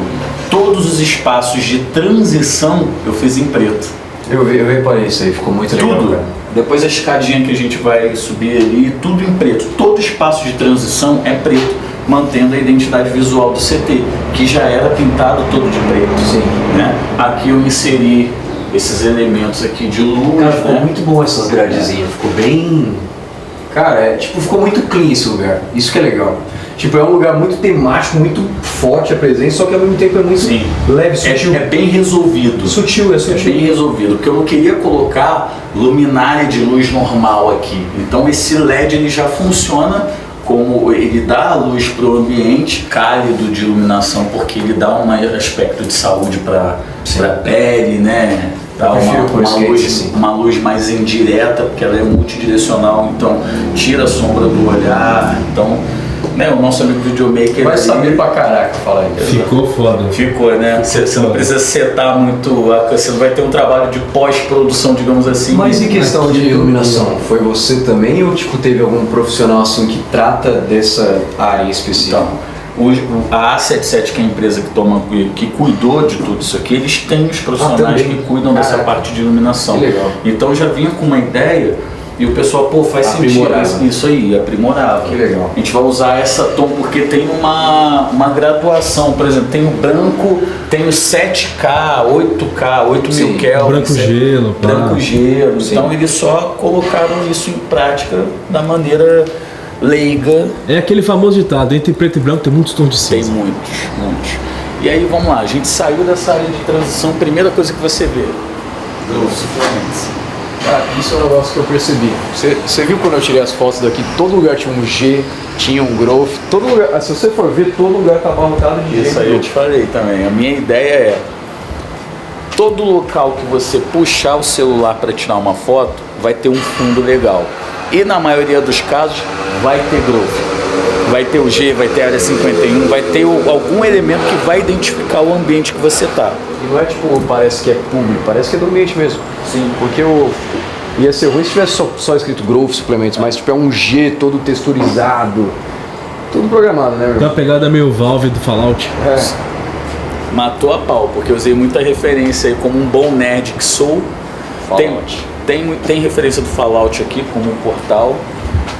todos os espaços de transição eu fiz em preto. Eu reparei isso aí, ficou muito legal. Tudo. Cara. Depois a escadinha que a gente vai subir ali, tudo em preto. Todo espaço de transição é preto, mantendo a identidade visual do CT, que já era pintado todo de preto. Sim. Né? Aqui eu inseri esses elementos aqui de luz. Cara, ficou muito bom essas gradezinhas, ficou bem... Cara, ficou muito clean esse lugar, isso que é legal. Tipo, é um lugar muito temático, muito forte a presença, só que ao mesmo tempo é muito leve, sutil. É bem resolvido. Sutil. É bem resolvido, porque eu não queria colocar luminária de luz normal aqui. Então esse LED ele já funciona como ele dá a luz para o ambiente cálido de iluminação, porque ele dá um aspecto de saúde para a pele, né? Dá uma luz mais indireta, porque ela é multidirecional, então tira a sombra do olhar. Então, né, o nosso amigo videomaker vai saber pra caraca falar isso. Ficou foda. Ficou, né? Você não precisa setar muito, você não vai ter um trabalho de pós-produção, digamos assim. Mas em questão de iluminação, foi você também ou tipo teve algum profissional assim que trata dessa área em específico? Então, a A77, que é a empresa que cuidou de tudo isso aqui, eles têm os profissionais que cuidam dessa parte de iluminação. Que legal. Então já vinha com uma ideia e o pessoal, pô, faz sentido isso aí, aprimorava. Que legal. A gente vai usar essa tom porque tem uma graduação, por exemplo, tem o branco, tem o 7K, 8K, 8000 Kelvin. Branco gelo. Branco gelo. Então eles só colocaram isso em prática da maneira leiga. É aquele famoso ditado, entre preto e branco tem muitos tons de cinza. Tem muitos. E aí vamos lá, a gente saiu dessa área de transição, primeira coisa que você vê, os suplementos. Cara, isso é um negócio que eu percebi. Você viu quando eu tirei as fotos daqui, todo lugar tinha um G, tinha um Growth, todo lugar, se você for ver, todo lugar estava abarrotado de G. Isso aí eu te falei também, a minha ideia é, todo local que você puxar o celular para tirar uma foto, vai ter um fundo legal. E na maioria dos casos, vai ter Growth. Vai ter o G, vai ter a área 51, vai ter algum elemento que vai identificar o ambiente que você está. E não é tipo, parece que é público, parece que é do ambiente mesmo. Sim. Porque ia ser ruim se tivesse só escrito Growth suplementos, mas tipo é um G todo texturizado, tudo programado, né, meu? Tem uma pegada meio Valve do Fallout. Matou a pau, porque eu usei muita referência aí, como um bom nerd que sou. Tem referência do Fallout aqui, como um portal.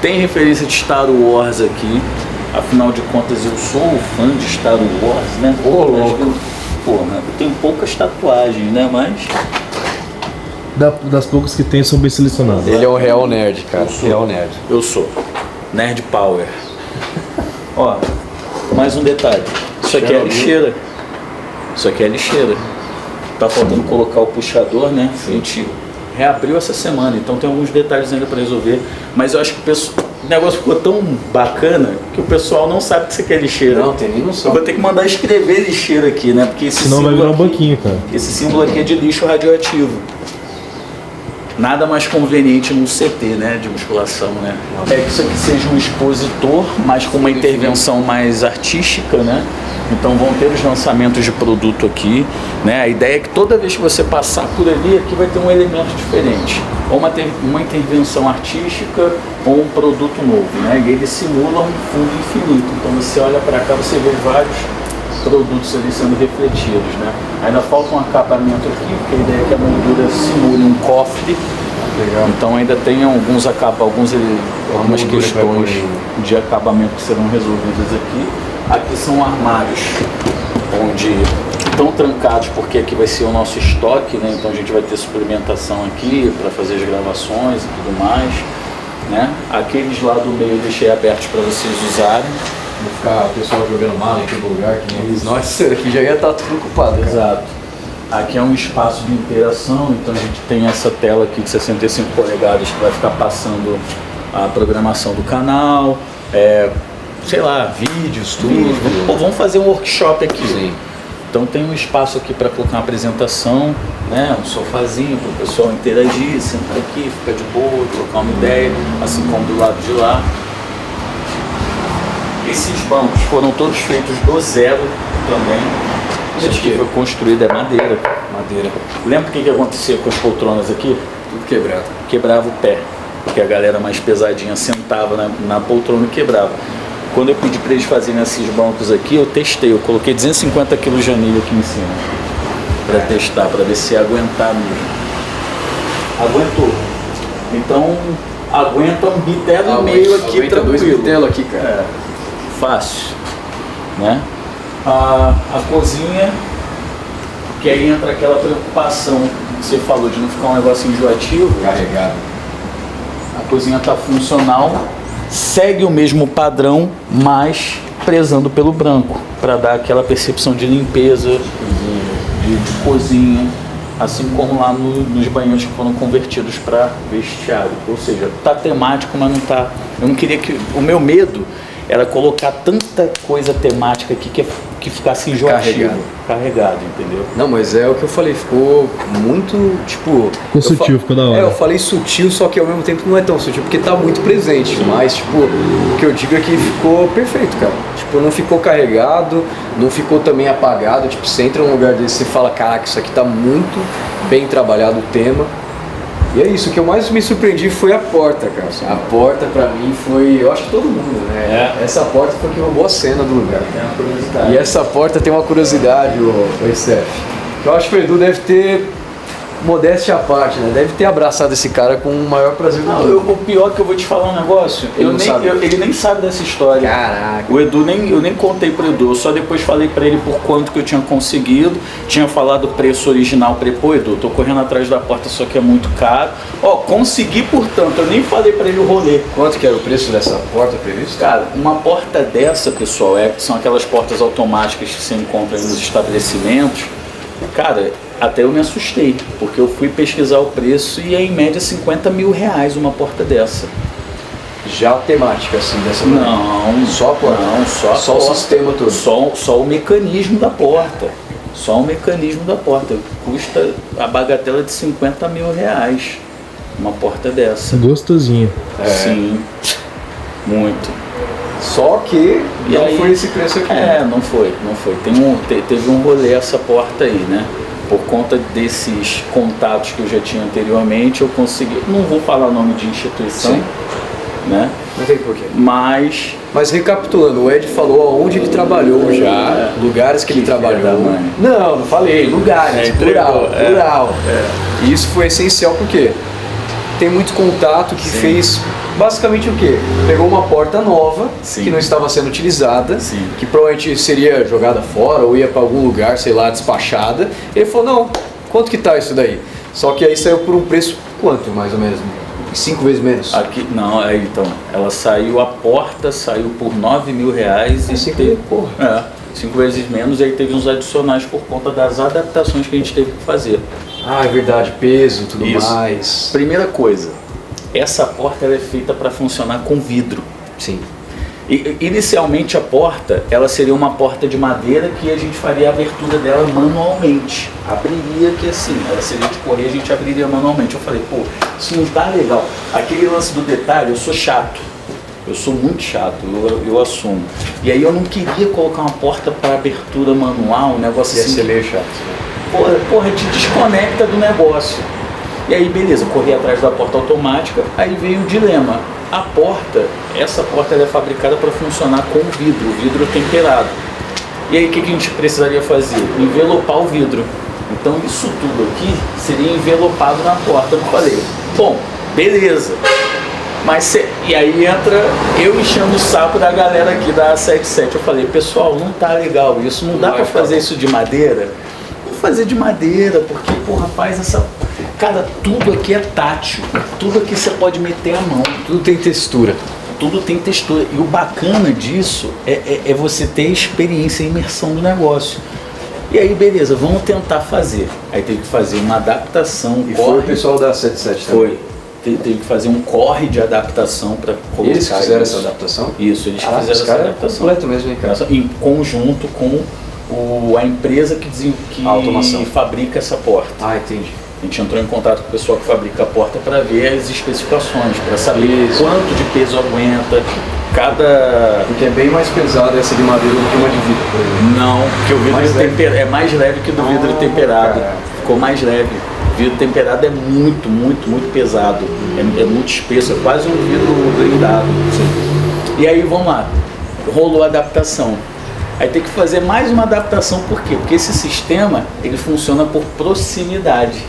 Tem referência de Star Wars aqui. Afinal de contas, eu sou fã de Star Wars, né? Ô, louco. Porra, eu tenho poucas tatuagens, né? Mas Das poucas que tem, são bem selecionadas. Ele é um real nerd, cara. Real nerd. eu sou. Nerd Power. Ó, mais um detalhe. Isso aqui é lixeira. Isso aqui é lixeira. Tá faltando colocar o puxador, né? A gente reabriu essa semana, então tem alguns detalhes ainda para resolver. Mas eu acho que o negócio ficou tão bacana que o pessoal não sabe que isso aqui é lixeira. Não, tem nem noção. Eu vou ter que mandar escrever lixeira aqui, né? Porque esse Senão vai virar um aqui, banquinho, cara. esse símbolo aqui é de lixo radioativo. Nada mais conveniente num CT, né, de musculação, né? É que isso aqui seja um expositor, mas com uma intervenção mais artística, né? Então vão ter os lançamentos de produto aqui, né? A ideia é que toda vez que você passar por ali, aqui vai ter um elemento diferente. Ou uma intervenção artística ou um produto novo, né? E ele simula um fundo infinito. Então você olha para cá, você vê vários produtos ali sendo refletidos, né? Ainda falta um acabamento aqui, porque a ideia é que a moldura simule um cofre. Legal. Então ainda tem algumas questões de acabamento que serão resolvidas aqui. Aqui são armários, onde estão trancados, porque aqui vai ser o nosso estoque, né? Então a gente vai ter suplementação aqui para fazer as gravações e tudo mais, né? Aqueles lá do meio eu deixei abertos para vocês usarem. Vou ficar o pessoal jogando mala em todo lugar, que nem eles. Nossa, aqui já ia estar tudo ocupado. Cara. Exato. Aqui é um espaço de interação, então a gente tem essa tela aqui de 65 polegadas que vai ficar passando a programação do canal, sei lá, vídeos, tudo. Pô, vamos fazer um workshop aqui. Sim. Então tem um espaço aqui para colocar uma apresentação, né, um sofazinho para o pessoal interagir, sentar aqui, ficar de boa, trocar uma ideia, assim como do lado de lá. Esses bancos foram todos feitos do zero também. Isso aqui foi construído, é madeira. Madeira. Lembra o que acontecia com as poltronas aqui? Tudo quebrado. Quebrava o pé, porque a galera mais pesadinha sentava na poltrona e quebrava. Quando eu pedi para eles fazerem esses bancos aqui, eu testei, eu coloquei 250 kg de anilha aqui em cima, para testar, para ver se ia aguentar mesmo. Aguentou. Então, aguenta um bitelo e meio aqui, aguenta tranquilo. 2 bitelos aqui, cara. Fácil, né? A cozinha, que aí entra aquela preocupação que você falou de não ficar um negócio enjoativo. Carregado. A cozinha está funcional, segue o mesmo padrão, mas prezando pelo branco, para dar aquela percepção de limpeza, de cozinha, assim como lá nos banheiros que foram convertidos para vestiário. Ou seja, tá temático, mas não tá. Eu não queria que. O meu medo era colocar tanta coisa temática aqui que ficasse enjoativo, carregado, entendeu? Não, mas é o que eu falei, ficou muito, tipo... Ficou sutil, ficou da hora. Eu falei sutil, só que ao mesmo tempo não é tão sutil, porque tá muito presente, mas, tipo, o que eu digo é que ficou perfeito, cara. Tipo, não ficou carregado, não ficou também apagado, tipo, você entra num lugar desse e fala, caraca, isso aqui tá muito bem trabalhado o tema. E é isso, o que eu mais me surpreendi foi a porta, cara. A porta pra mim foi, eu acho que todo mundo, né? Essa porta foi que roubou a cena do lugar. É uma curiosidade. E essa porta tem uma curiosidade, o Steph. Eu acho que o Edu deve ter, modéstia à parte, né? Deve ter abraçado esse cara com o maior prazer do mundo. O pior é que eu vou te falar um negócio, ele nem sabe dessa história. Caraca. O Edu, eu nem contei pro Edu, eu só depois falei pra ele por quanto que eu tinha conseguido, tinha falado o preço original, falei, pô Edu, tô correndo atrás da porta, só que é muito caro. Ó, consegui, portanto, eu nem falei pra ele o rolê. Quanto que era o preço dessa porta prevista? Cara, uma porta dessa, pessoal, são aquelas portas automáticas que você encontra aí nos estabelecimentos. Cara, até eu me assustei, porque eu fui pesquisar o preço e é em média 50 mil reais uma porta dessa. Já a temática, assim, dessa maneira? Não, só a porta? Não, só a o porta. sistema todo? Só o mecanismo da porta. Só o mecanismo da porta. Custa a bagatela de 50 mil reais uma porta dessa. Gostosinho. Sim, muito. Só que E não aí, foi esse preço aqui. Não foi. Teve um rolê essa porta aí, né? Por conta desses contatos que eu já tinha anteriormente, eu consegui. Não vou falar o nome de instituição, Sim. né? Não tem porquê. Mas. Mas recapitulando, o Ed falou aonde ele trabalhou já, lugares que ele trabalhou. filha da mãe. Não falei, lugares, plural. E isso foi essencial porque tem muito contato que fez basicamente o quê? Pegou uma porta nova, Sim. que não estava sendo utilizada, Sim. que provavelmente seria jogada fora ou ia para algum lugar, sei lá, despachada. Ele falou, não, quanto que tá isso daí? Só que aí saiu por um preço, quanto mais ou menos? 5 vezes menos? Aqui, não, então, ela saiu, a porta saiu por 9 mil reais e 5 vezes, porra. 5 vezes menos, e aí teve uns adicionais por conta das adaptações que a gente teve que fazer. Ah, é verdade, peso, tudo Isso. mais. Primeira coisa, essa porta ela é feita para funcionar com vidro. Sim. E, inicialmente a porta, ela seria uma porta de madeira que a gente faria a abertura dela manualmente. Abriria que assim, ela seria de correr, a gente abriria manualmente. Eu falei, pô, isso não tá legal. Aquele lance do detalhe, eu sou chato. Eu sou muito chato, eu assumo. E aí eu não queria colocar uma porta para abertura manual, um negócio Ia assim. ser meio chato. Porra, te desconecta do negócio. E aí, beleza, corri atrás da porta automática, aí veio o dilema. A porta, essa porta ela é fabricada para funcionar com o vidro temperado. E aí, o que a gente precisaria fazer? Envelopar o vidro. Então, isso tudo aqui seria envelopado na porta. Eu falei, bom, beleza. Mas e aí entra eu enchendo o saco da galera aqui da 77. Eu falei, pessoal, não tá legal isso, não dá para fazer isso de madeira? Vamos fazer de madeira, porque, porra, faz essa... Cara, tudo aqui é tátil, tudo aqui você pode meter a mão. Tudo tem textura. Tudo tem textura. E o bacana disso é você ter experiência e imersão do negócio. E aí, beleza, vamos tentar fazer. Aí teve que fazer uma adaptação. E foi o pessoal da 77 também? Foi. Teve que fazer um corre de adaptação para colocar. Eles fizeram isso. essa adaptação? Isso, eles Caraca, fizeram esse essa cara adaptação. É completo mesmo, hein, cara? Em conjunto com a empresa que A automação. fabrica essa porta. Ah, entendi. A gente entrou em contato com o pessoal que fabrica a porta para ver as especificações, para saber Isso. quanto de peso aguenta cada... Porque é bem mais pesado essa de madeira do que uma de vidro, por exemplo. Não, porque o vidro Mais leve. é mais leve que o do vidro temperado. cara. Ficou mais leve. O vidro temperado é muito, muito, muito pesado. É muito espesso, é quase um vidro blindado. E aí, vamos lá. Rolou a adaptação. Aí tem que fazer mais uma adaptação, por quê? Porque esse sistema, ele funciona por proximidade.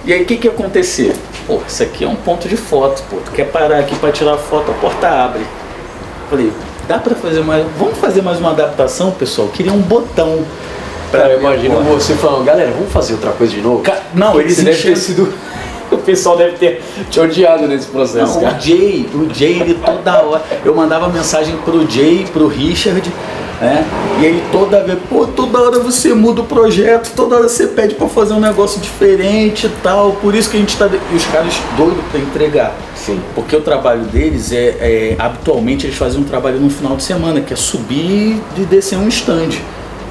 E aí o que ia acontecer? Pô, isso aqui é um ponto de foto, pô. Tu quer parar aqui para tirar foto, a porta abre. Falei, dá para fazer mais... Vamos fazer mais uma adaptação, pessoal? Eu queria um botão. Cara, eu imagino você falando, galera, vamos fazer outra coisa de novo? Não, eles Você deve ter encheram... sido O pessoal deve ter... te odiado nesse processo, Não, cara. o Jay, ele toda hora... Eu mandava mensagem pro Jay, pro Richard, né? E aí toda vez, toda hora você muda o projeto, toda hora você pede para fazer um negócio diferente e tal. Por isso que a gente tá. E os caras doidos para entregar. Sim. Porque o trabalho deles habitualmente eles fazem um trabalho no final de semana, que é subir e descer um stand.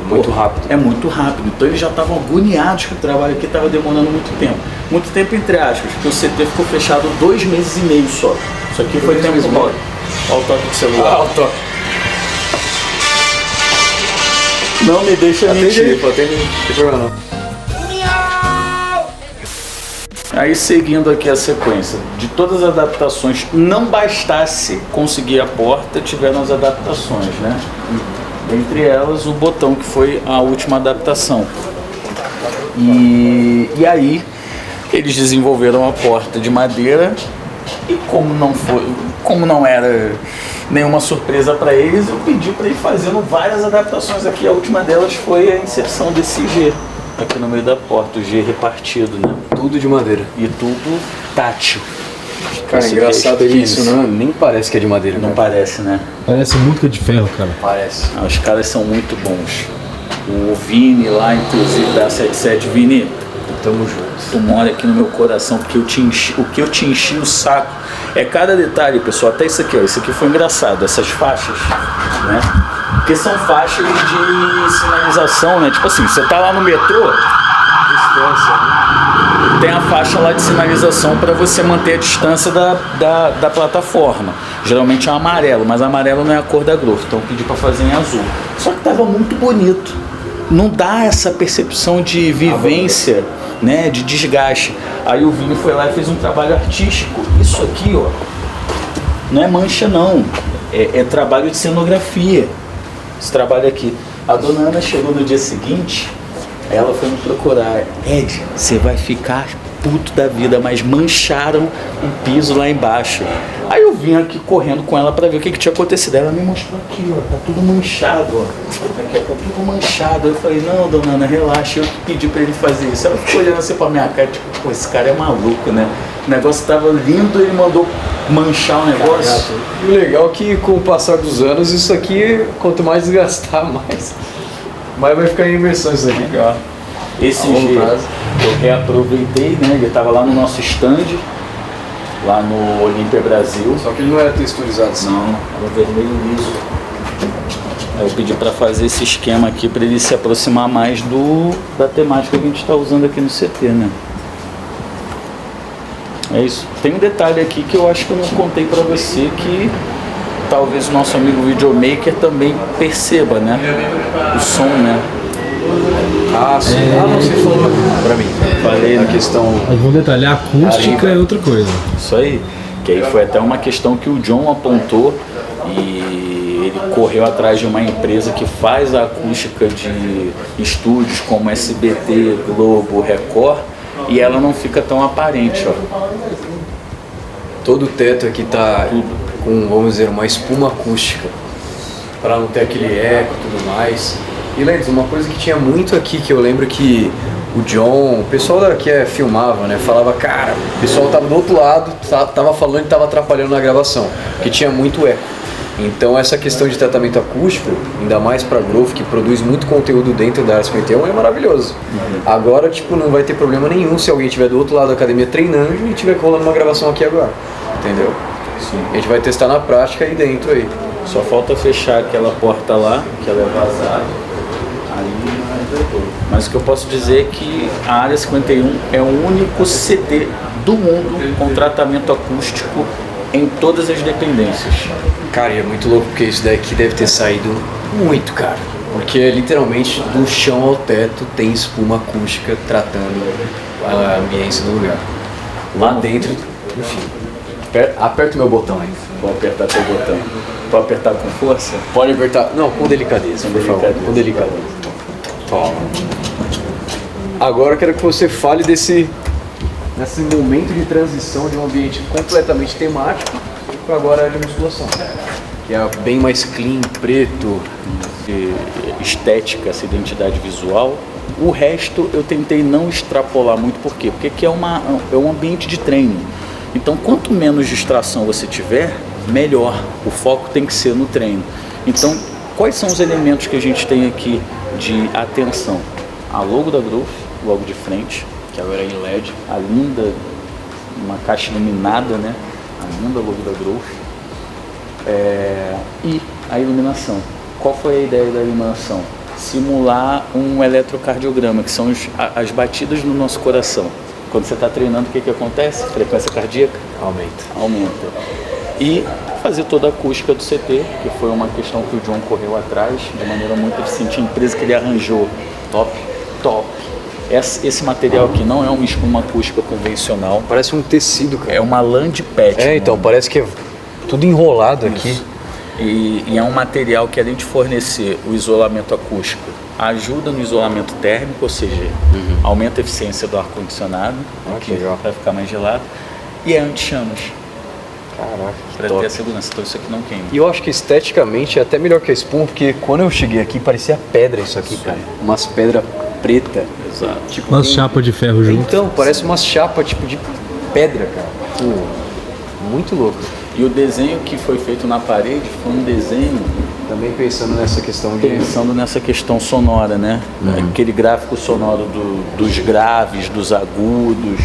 Muito rápido. É muito rápido. Então eles já estavam agoniados que o trabalho aqui estava demorando muito tempo. Muito tempo entre aspas, porque o CT ficou fechado 2 meses e meio só. Isso aqui foi tempo bom. Olha o toque do celular. o toque. Não me deixa mentir. Não tem problema não. Aí seguindo aqui a sequência, de todas as adaptações, não bastasse conseguir a porta, tiveram as adaptações, né? Entre elas o botão, que foi a última adaptação. E aí eles desenvolveram a porta de madeira e como não era nenhuma surpresa para eles, eu pedi para ir fazendo várias adaptações aqui. A última delas foi a inserção desse G aqui no meio da porta, o G repartido, né? Tudo de madeira. E tudo tátil. Cara, Esse engraçado fez isso, né? Nem parece que é de madeira. Não cara. parece, né? Parece muito que é de ferro, cara. Parece. Os caras são muito bons. O Vini lá, inclusive, da 77, Vini, Tamo junto. tu mora aqui no meu coração, porque o que eu te enchi o saco é cada detalhe, pessoal. Até isso aqui, ó. Isso aqui foi engraçado, essas faixas, né? Porque são faixas de sinalização, né? Tipo assim, você tá lá no metrô, tem a faixa lá de sinalização para você manter a distância da plataforma. Geralmente é um amarelo, mas amarelo não é a cor da Growth, então eu pedi para fazer em azul. Só que tava muito bonito. Não dá essa percepção de vivência, né, de desgaste. Aí o Vini foi lá e fez um trabalho artístico. Isso aqui, ó, não é mancha não, é trabalho de cenografia. Esse trabalho aqui. A dona Ana chegou no dia seguinte, ela foi me procurar. Ed, você vai ficar puto da vida, mas mancharam o piso lá embaixo. Aí eu vim aqui correndo com ela para ver o que tinha acontecido. Ela me mostrou aqui, ó, tá tudo manchado, ó. Aqui, tá tudo manchado. Eu falei, não, dona Ana, relaxa, eu pedi para ele fazer isso. Ela ficou olhando assim pra minha cara, tipo, pô, esse cara é maluco, né? O negócio tava lindo, ele mandou manchar o negócio. E o legal é que com o passar dos anos, isso aqui, quanto mais desgastar, mais vai ficar em imersão isso aqui. Legal. Esse longo G prazo. eu reaproveitei, né? Ele estava lá no nosso stand, lá no Olímpia Brasil. Só que ele não era texturizado assim. Não, era vermelho liso. Aí eu pedi para fazer esse esquema aqui para ele se aproximar mais da temática que a gente está usando aqui no CT, né? É isso. Tem um detalhe aqui que eu acho que eu não contei para você, que talvez o nosso amigo videomaker também perceba, né? O som, né? Ah, sim. Não, você falou pra mim. Falei A na questão. Mas vamos detalhar, a acústica é outra coisa. Isso aí. Que aí foi até uma questão que o John apontou e ele correu atrás de uma empresa que faz a acústica de estúdios como SBT, Globo, Record, e ela não fica tão aparente, ó. Todo o teto aqui tá com, vamos dizer, uma espuma acústica, para não ter aquele eco e tudo mais. E Lentos, uma coisa que tinha muito aqui, que eu lembro que o John, o pessoal daqui filmava, né? Falava, cara, o pessoal tava do outro lado, tava falando e tava atrapalhando na gravação, porque tinha muito eco. Então essa questão de tratamento acústico, ainda mais para Growth, que produz muito conteúdo dentro da Área 51, é maravilhoso. Agora, tipo, não vai ter problema nenhum se alguém estiver do outro lado da academia treinando e estiver rolando uma gravação aqui agora, entendeu? Sim. A gente vai testar na prática aí dentro aí. Só falta fechar aquela porta lá, que ela é vazada. Mas o que eu posso dizer é que a Área 51 é o único CT do mundo com tratamento acústico em todas as dependências. Cara, e é muito louco porque isso daqui deve ter saído muito caro. Porque literalmente do chão ao teto tem espuma acústica tratando a ambiência do lugar. Lá dentro, enfim. Aperta o meu botão aí. Vou apertar teu botão. Pode apertar com força? Pode apertar. Não, com delicadeza, por favor. Com delicadeza. Toma. Agora eu quero que você fale nesse momento de transição de um ambiente completamente temático para agora de musculação. Que é bem mais clean, preto. Estética, essa identidade visual. O resto eu tentei não extrapolar muito, por quê? Porque aqui é um ambiente de treino. Então quanto menos distração você tiver, melhor. O foco tem que ser no treino. Então Quais são os elementos que a gente tem aqui de atenção? A logo da Growth, logo de frente, que agora é em LED, a linda, uma caixa iluminada, né? A linda logo da Growth. E a iluminação. Qual foi a ideia da iluminação? Simular um eletrocardiograma, que são as batidas no nosso coração. Quando você está treinando, o que acontece? Frequência cardíaca aumenta. E fazer toda a acústica do CT, que foi uma questão que o John correu atrás de maneira muito eficiente. A empresa que ele arranjou, top. Esse material aqui não é uma espuma acústica convencional. Parece um tecido, cara. É uma lã de PET. Então, parece que é tudo enrolado aqui. E é um material que, além de fornecer o isolamento acústico, ajuda no isolamento térmico, ou seja, aumenta a eficiência do ar-condicionado, para ficar mais gelado, e é anti-chamas. Caraca, que para top. ter a segurança, então isso aqui não queima. E eu acho que esteticamente é até melhor que a espuma, porque quando eu cheguei aqui parecia pedra isso aqui, cara. Umas pedras pretas. Exato. Tipo, Umas chapas de ferro junto. Então, parece umas chapas tipo de pedra, cara. Pô, muito louco. E o desenho que foi feito na parede foi um desenho Também pensando nessa questão de... pensando nessa questão sonora, né? Aquele gráfico sonoro dos graves, dos agudos,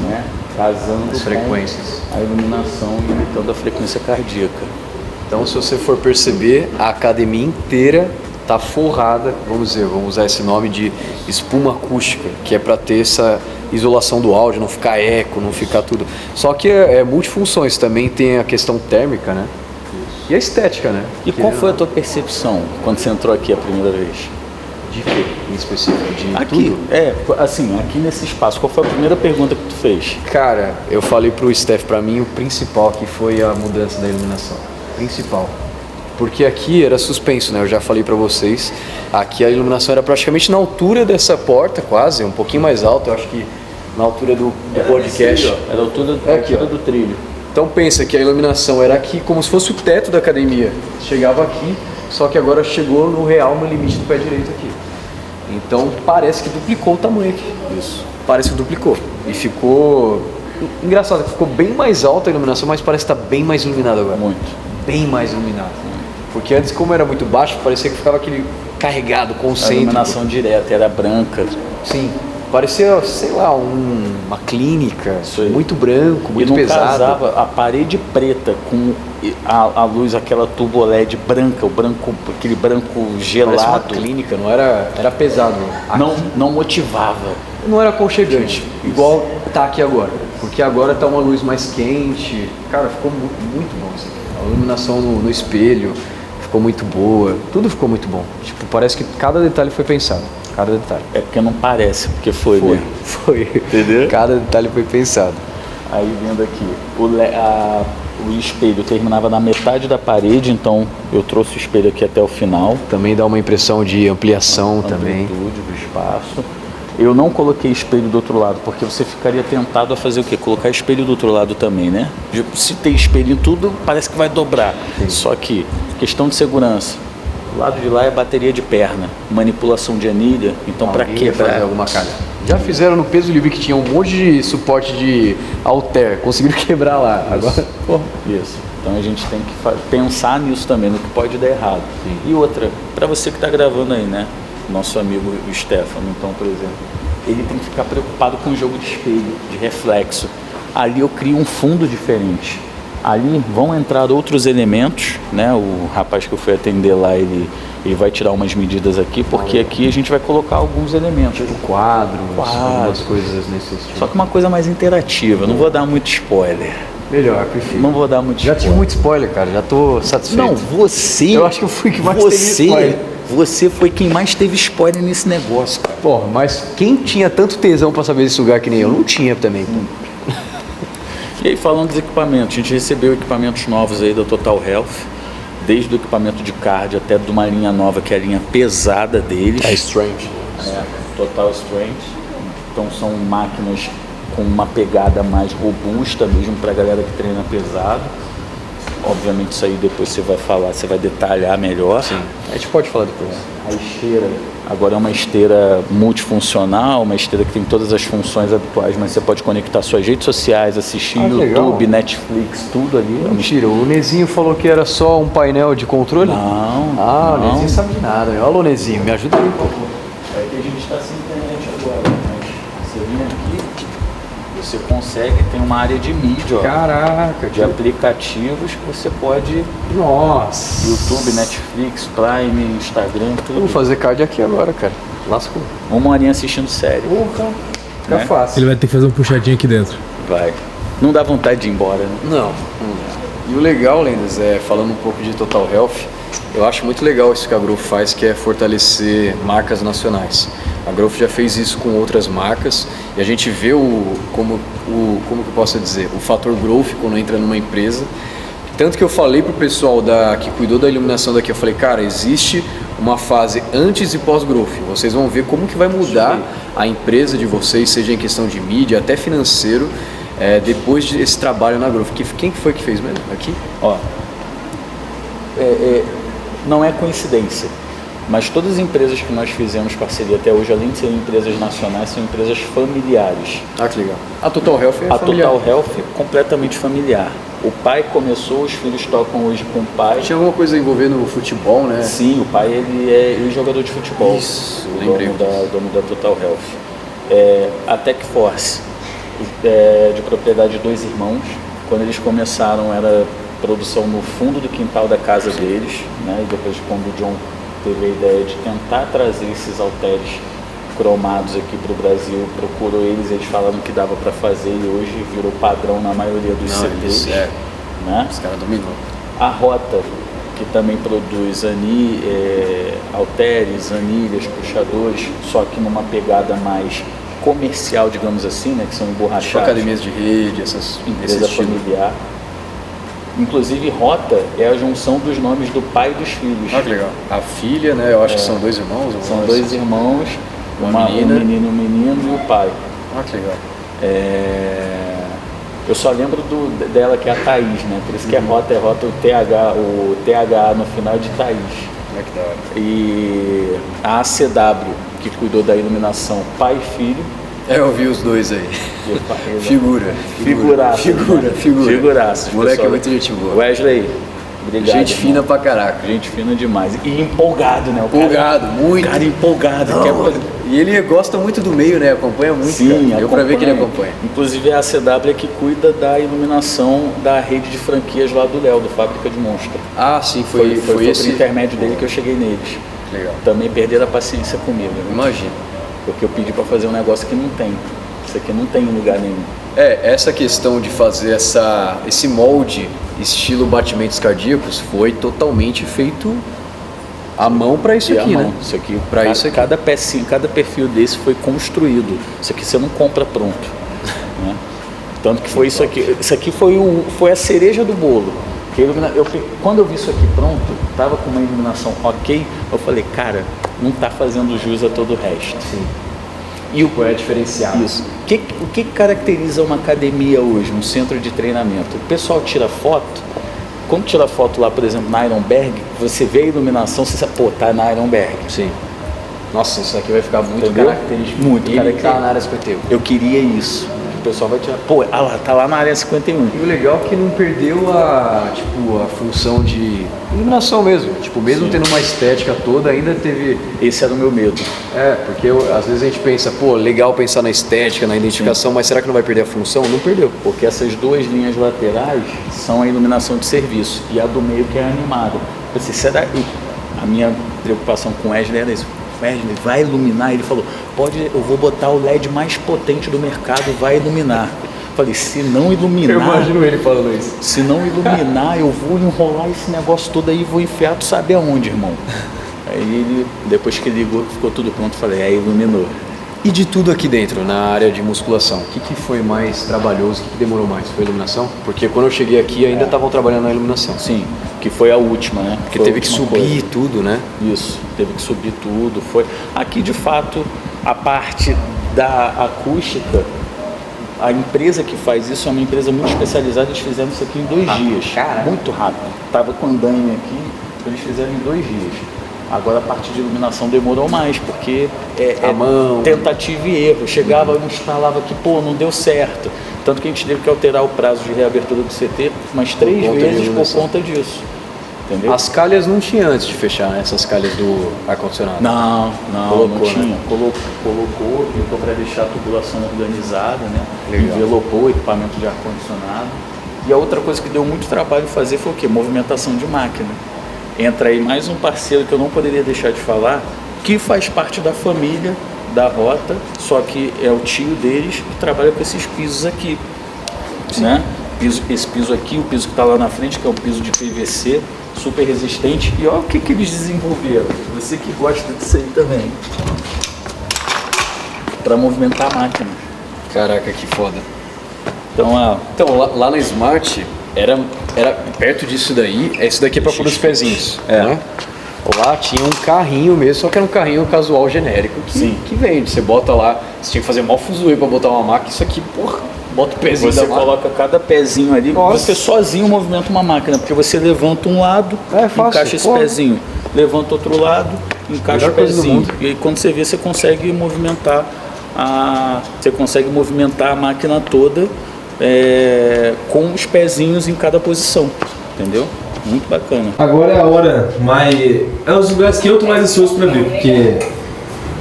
né? Casando As frequências. com a iluminação e imitando a frequência cardíaca. Então, se você for perceber, a academia inteira tá forrada, vamos usar esse nome de espuma acústica, que é para ter essa isolação do áudio, não ficar eco, não ficar tudo. Só que é multifunções, também tem a questão térmica, né? E a estética, né? E qual foi a tua percepção quando você entrou aqui a primeira vez? De quê? Em específico? De Aqui, tudo? assim, aqui nesse espaço, qual foi a primeira pergunta que tu fez? Cara, eu falei pro Steph, pra mim o principal aqui foi a mudança da iluminação. Principal. Porque aqui era suspenso, né? Eu já falei pra vocês. Aqui a iluminação era praticamente na altura dessa porta, quase, um pouquinho mais alta, eu acho que na altura do podcast. Era a altura, Aqui, ó. do trilho. Então pensa que a iluminação era aqui, como se fosse o teto da academia. Chegava aqui, só que agora chegou no real, no limite do pé direito aqui. Então parece que duplicou o tamanho aqui. Isso. Parece que duplicou. E ficou... Engraçado, ficou bem mais alta a iluminação, mas parece que está bem mais iluminado agora. Muito. Bem mais iluminado. Porque antes, como era muito baixo, parecia que ficava aquele carregado, A concêntrico. iluminação direta, era branca. Sim. Parecia, sei lá, uma clínica, aí. muito branco, muito e não pesado. casava a parede preta com a luz, aquela tubo LED branca, aquele branco Parecia uma gelado. clínica, não era, era pesado. Não motivava. Não era aconchegante, igual tá aqui agora. Porque agora tá uma luz mais quente. Cara, ficou muito bom isso aqui. A iluminação no espelho ficou muito boa. Tudo ficou muito bom. Tipo, parece que cada detalhe foi pensado. Cada detalhe. É porque não parece, porque foi, né? Foi. Entendeu? Cada detalhe foi pensado. Aí vendo aqui, o espelho terminava na metade da parede, então eu trouxe o espelho aqui até o final. Também dá uma impressão de ampliação também. Amplitude do espaço. Eu não coloquei espelho do outro lado, porque você ficaria tentado a fazer o quê? Colocar espelho do outro lado também, né? Se tem espelho em tudo, parece que vai dobrar. Sim. Só que, questão de segurança. Do lado de lá é bateria de perna, manipulação de anilha, então para Alguém ia quebrar. fazer alguma calha. Já fizeram no peso livre que tinha um monte de suporte de halter, conseguiram quebrar lá. Agora, porra. Isso. Então a gente tem que pensar nisso também, no que pode dar errado. Sim. E outra, para você que está gravando aí, né? Nosso amigo o Stefano, então, por exemplo, ele tem que ficar preocupado com o jogo de espelho, de reflexo. Ali eu crio um fundo diferente. Ali vão entrar outros elementos, né? O rapaz que eu fui atender lá, ele vai tirar umas medidas aqui, porque aqui a gente vai colocar alguns elementos. Tipo quadros, algumas coisas nesse estilo. Só que uma coisa mais interativa, não vou dar muito spoiler. Melhor, prefiro. Não vou dar muito Já spoiler. tive muito spoiler, cara, já tô satisfeito. Não, você... Eu acho que eu fui que mais teve spoiler. Você foi quem mais teve spoiler nesse negócio, cara. Porra, mas quem tinha tanto tesão pra saber desse lugar que nem eu? Não tinha também. E aí, falando dos equipamentos, a gente recebeu equipamentos novos aí da Total Health, desde o equipamento de cardio até de uma linha nova, que é a linha pesada deles. É Strange. Total Strength. Então são máquinas com uma pegada mais robusta mesmo para a galera que treina pesado. obviamente isso aí depois você vai falar, você vai detalhar melhor. Sim, a gente pode falar depois. A esteira agora é uma esteira multifuncional, uma esteira que tem todas as funções habituais, mas você pode conectar suas redes sociais, assistir YouTube, legal. Netflix, tudo ali. Mentira, o Nezinho falou que era só um painel de controle? Não, Ah, o não. Nezinho sabe de nada. Alô, Nezinho, me ajuda aí um pouco. É que a gente está sem internet agora, mas você vem aqui, você consegue, tem uma área de mídia, ó, Caraca, de aplicativos que você pode, Nossa. YouTube, Netflix, Prime, Instagram, Eu vou tudo. fazer card aqui agora, cara. Lascou. Uma horinha assistindo série. Porra, fica Né? fácil. Ele vai ter que fazer um puxadinho aqui dentro. Vai. Não dá vontade de ir embora, né? Não. E o legal, Lendas, falando um pouco de Total Health, eu acho muito legal isso que a Growth faz, que é fortalecer marcas nacionais. A Growth já fez isso com outras marcas e a gente vê como que eu posso dizer, o fator Growth quando entra numa empresa. Tanto que eu falei pro pessoal que cuidou da iluminação daqui, eu falei, cara, existe uma fase antes e pós-growth. Vocês vão ver como que vai mudar a empresa de vocês, seja em questão de mídia, até financeiro, depois desse trabalho na growth. Quem foi que fez mesmo aqui? Ó, não é coincidência, mas todas as empresas que nós fizemos parceria até hoje, além de serem empresas nacionais, são empresas familiares. Ah, que legal. A Total Health é A familiar. Total Health é completamente familiar. O pai começou, os filhos tocam hoje com o pai. Tinha alguma coisa envolvendo o futebol, né? Sim, o pai ele é jogador de futebol. Isso, o lembrei dono da Total Health. A Tech Force, de propriedade de 2 irmãos. Quando eles começaram, era produção no fundo do quintal da casa deles, né? E depois, quando o John teve a ideia de tentar trazer esses halteres cromados aqui para o Brasil, procurou eles falaram que dava para fazer e hoje virou padrão na maioria dos CTs. Né? Os caras dominou. A Rota, que também produz halteres, anilhas, puxadores, só que numa pegada mais comercial, digamos assim, né? Que são Tipo emborrachados. academias de rede, essas Empresa familiar. Inclusive, Rota é a junção dos nomes do pai e dos filhos. Ah, que legal. A filha, né? Eu acho que são 2 irmãos. ou São mais? 2 irmãos, Uma um menina. menino, um menino e o pai. Ah, que legal. Eu só lembro dela que é a Thaís, né? Por isso que é Rota, o TH no final é de Thaís. Como é que da hora. E a ACW, que cuidou da iluminação, pai e filho. Eu vi os dois aí. E o pai- Figuraço. Figuraço. Moleque pessoal. é muito gente boa. Wesley, obrigado. Gente fina irmão. pra caraca. Gente fina demais. E empolgado, né? O Empolgado, muito. Cara empolgado. Não, quer fazer- E ele gosta muito do meio, né? Acompanha muito. Sim, cara. Deu pra ver que ele acompanha. Inclusive a ACW é que cuida da iluminação da rede de franquias lá do Léo, do Fábrica de Monstro. Ah, sim, Foi foi esse por intermédio dele que eu cheguei neles. Legal. Também perderam a paciência comigo, né? Imagina. Porque eu pedi para fazer um negócio que não tem. Isso aqui não tem em lugar nenhum. Essa questão de fazer esse molde estilo batimentos cardíacos foi totalmente feito à mão para isso E aqui, a mão, né? Isso aqui, Pra isso aqui. Cada pecinha, cada perfil desse foi construído. Isso aqui você não compra pronto. Né? Tanto que foi isso aqui. Isso aqui foi a cereja do bolo. Quando eu vi isso aqui pronto, tava com uma iluminação ok, eu falei, cara, não tá fazendo jus a todo o resto. Sim. E o É diferenciado. Isso. O que caracteriza uma academia hoje, um centro de treinamento? O pessoal tira foto. Quando tira foto lá, por exemplo, na Ironberg, você vê a iluminação, você sabe, pô, tá na Ironberg. Sim. Nossa, isso aqui vai ficar muito Entendeu? característico. Muito Ele característico. tá na área 51. Eu queria isso. O pessoal vai tirar. Pô, tá lá na área 51. E o legal é que não perdeu a função de iluminação mesmo. Tipo, mesmo Sim. tendo uma estética toda, ainda teve... Esse era o meu medo. Porque às vezes a gente pensa, pô, legal pensar na estética, na identificação, mas será que não vai perder a função? Não perdeu. Porque essas 2 linhas laterais são a iluminação de serviço e a do meio que é animada. Assim, será que a minha preocupação com o Wesley era isso? Wesley, vai iluminar? Ele falou, eu vou botar o LED mais potente do mercado, vai iluminar. Falei, se não iluminar... ele falando isso. Se não iluminar, eu vou enrolar esse negócio todo aí e vou enfiar, tu sabe aonde, irmão? Aí ele, depois que ligou, ficou tudo pronto, falei, iluminou. E de tudo aqui dentro, na área de musculação, o que foi mais trabalhoso, o que demorou mais? Foi a iluminação? Porque quando eu cheguei aqui ainda estavam trabalhando na iluminação. Sim, que foi a última, né? Porque Foi a teve que última subir coisa. tudo, né? Isso, teve que subir tudo. Aqui, de fato, a parte da acústica A empresa que faz isso é uma empresa muito especializada, eles fizeram isso aqui em 2 dias. Caramba. Muito rápido. Tava com andaime aqui, eles fizeram em 2 dias. Agora a parte de iluminação demorou mais, porque é mão. tentativa e erro. Chegava e instalava que, não deu certo. Tanto que a gente teve que alterar o prazo de reabertura do CT umas 3 vezes por conta disso. Entendeu? As calhas não tinha antes de fechar, né? Essas calhas do ar-condicionado. Não Colocou, tinha. né? Colocou, tentou para deixar a tubulação organizada, né? Legal. Envelopou o equipamento de ar-condicionado. E a outra coisa que deu muito trabalho fazer foi o quê? Movimentação de máquina. Entra aí mais um parceiro que eu não poderia deixar de falar, que faz parte da família da Rota, só que é o tio deles que trabalha com esses pisos aqui. Né? Esse piso aqui, o piso que está lá na frente, que é um piso de PVC, super resistente. E olha o que eles desenvolveram. Você que gosta disso aí também. Para movimentar a máquina. Caraca, que foda. Então, lá na Smart, era perto disso daí, esse daqui é pra pôr os pezinhos. Né? Lá tinha um carrinho mesmo, só que era um carrinho casual genérico que vende. Você bota lá, você tinha que fazer mó fuzuê pra botar uma máquina, isso aqui, bota o pezinho você da máquina. coloca cada pezinho ali, você sozinho movimenta uma máquina, porque você levanta um lado, encaixa esse pezinho, levanta outro lado, encaixa o pezinho. E aí quando você vê, você consegue movimentar a máquina toda com os pezinhos em cada posição, entendeu? Muito bacana. Agora é a hora mais... É os lugares que eu tô mais ansioso pra ver, porque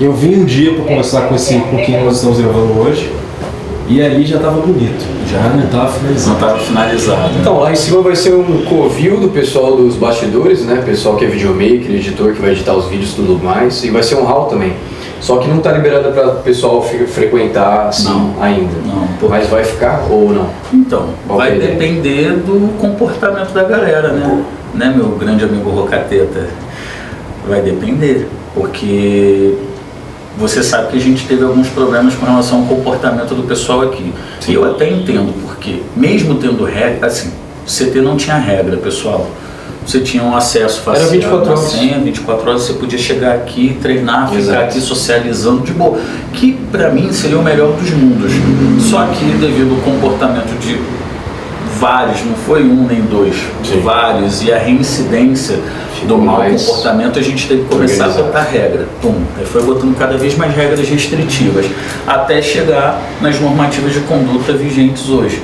eu vim um dia pra conversar com esse pouquinho que nós estamos gravando hoje, e ali já tava bonito, já não tava finalizado. Não tava finalizado. Então, lá em cima vai ser um covil do pessoal dos bastidores, né? Pessoal que é videomaker, editor, que vai editar os vídeos e tudo mais. E vai ser um hall também. Só que não tá liberado para o pessoal frequentar assim ainda. Não. Mas vai ficar ou não? Então, vai depender do comportamento da galera, né, meu grande amigo Rocateta? Vai depender, porque você sabe que a gente teve alguns problemas com relação ao comportamento do pessoal aqui. Sim. Eu até entendo, porque mesmo tendo regra, assim, o CT não tinha regra, pessoal. Você tinha um acesso fácil. Era 24 horas. 24 horas você podia chegar aqui, treinar, ficar aqui socializando de boa. Que pra mim seria o melhor dos mundos. Só que devido ao comportamento de vários, não foi um nem dois, vários, e a reincidência do mau comportamento, a gente teve que começar a botar regra. Aí foi botando cada vez mais regras restritivas, até chegar nas normativas de conduta vigentes hoje.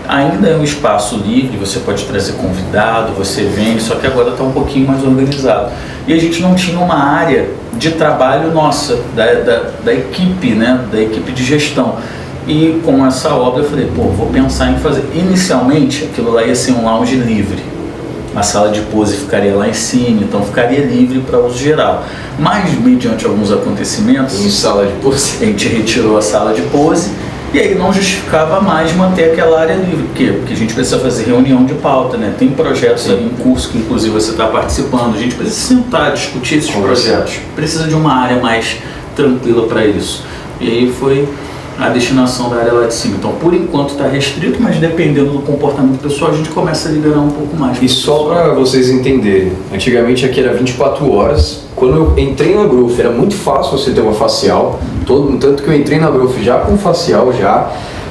Ainda é um espaço livre, você pode trazer convidado, você vem, só que agora está um pouquinho mais organizado. E a gente não tinha uma área de trabalho nossa, da equipe, né, da equipe de gestão. E com essa obra eu falei, vou pensar em fazer. Inicialmente, aquilo lá ia ser um lounge livre. A sala de pose ficaria lá em cima, então ficaria livre para uso geral. Mas, mediante alguns acontecimentos, a gente retirou a sala de pose. E aí não justificava mais manter aquela área livre. Por quê? Porque a gente precisa fazer reunião de pauta, né? Tem projetos aí em curso que inclusive você está participando. A gente precisa sentar, discutir esses projetos. Precisa de uma área mais tranquila para isso. E aí foi a destinação da área lá de cima. Então, por enquanto está restrito, mas dependendo do comportamento pessoal, a gente começa a liberar um pouco mais. E só para vocês entenderem, antigamente aqui era 24 horas. Quando eu entrei na Growth, era muito fácil você ter uma facial, tanto que eu entrei na Growth já com facial,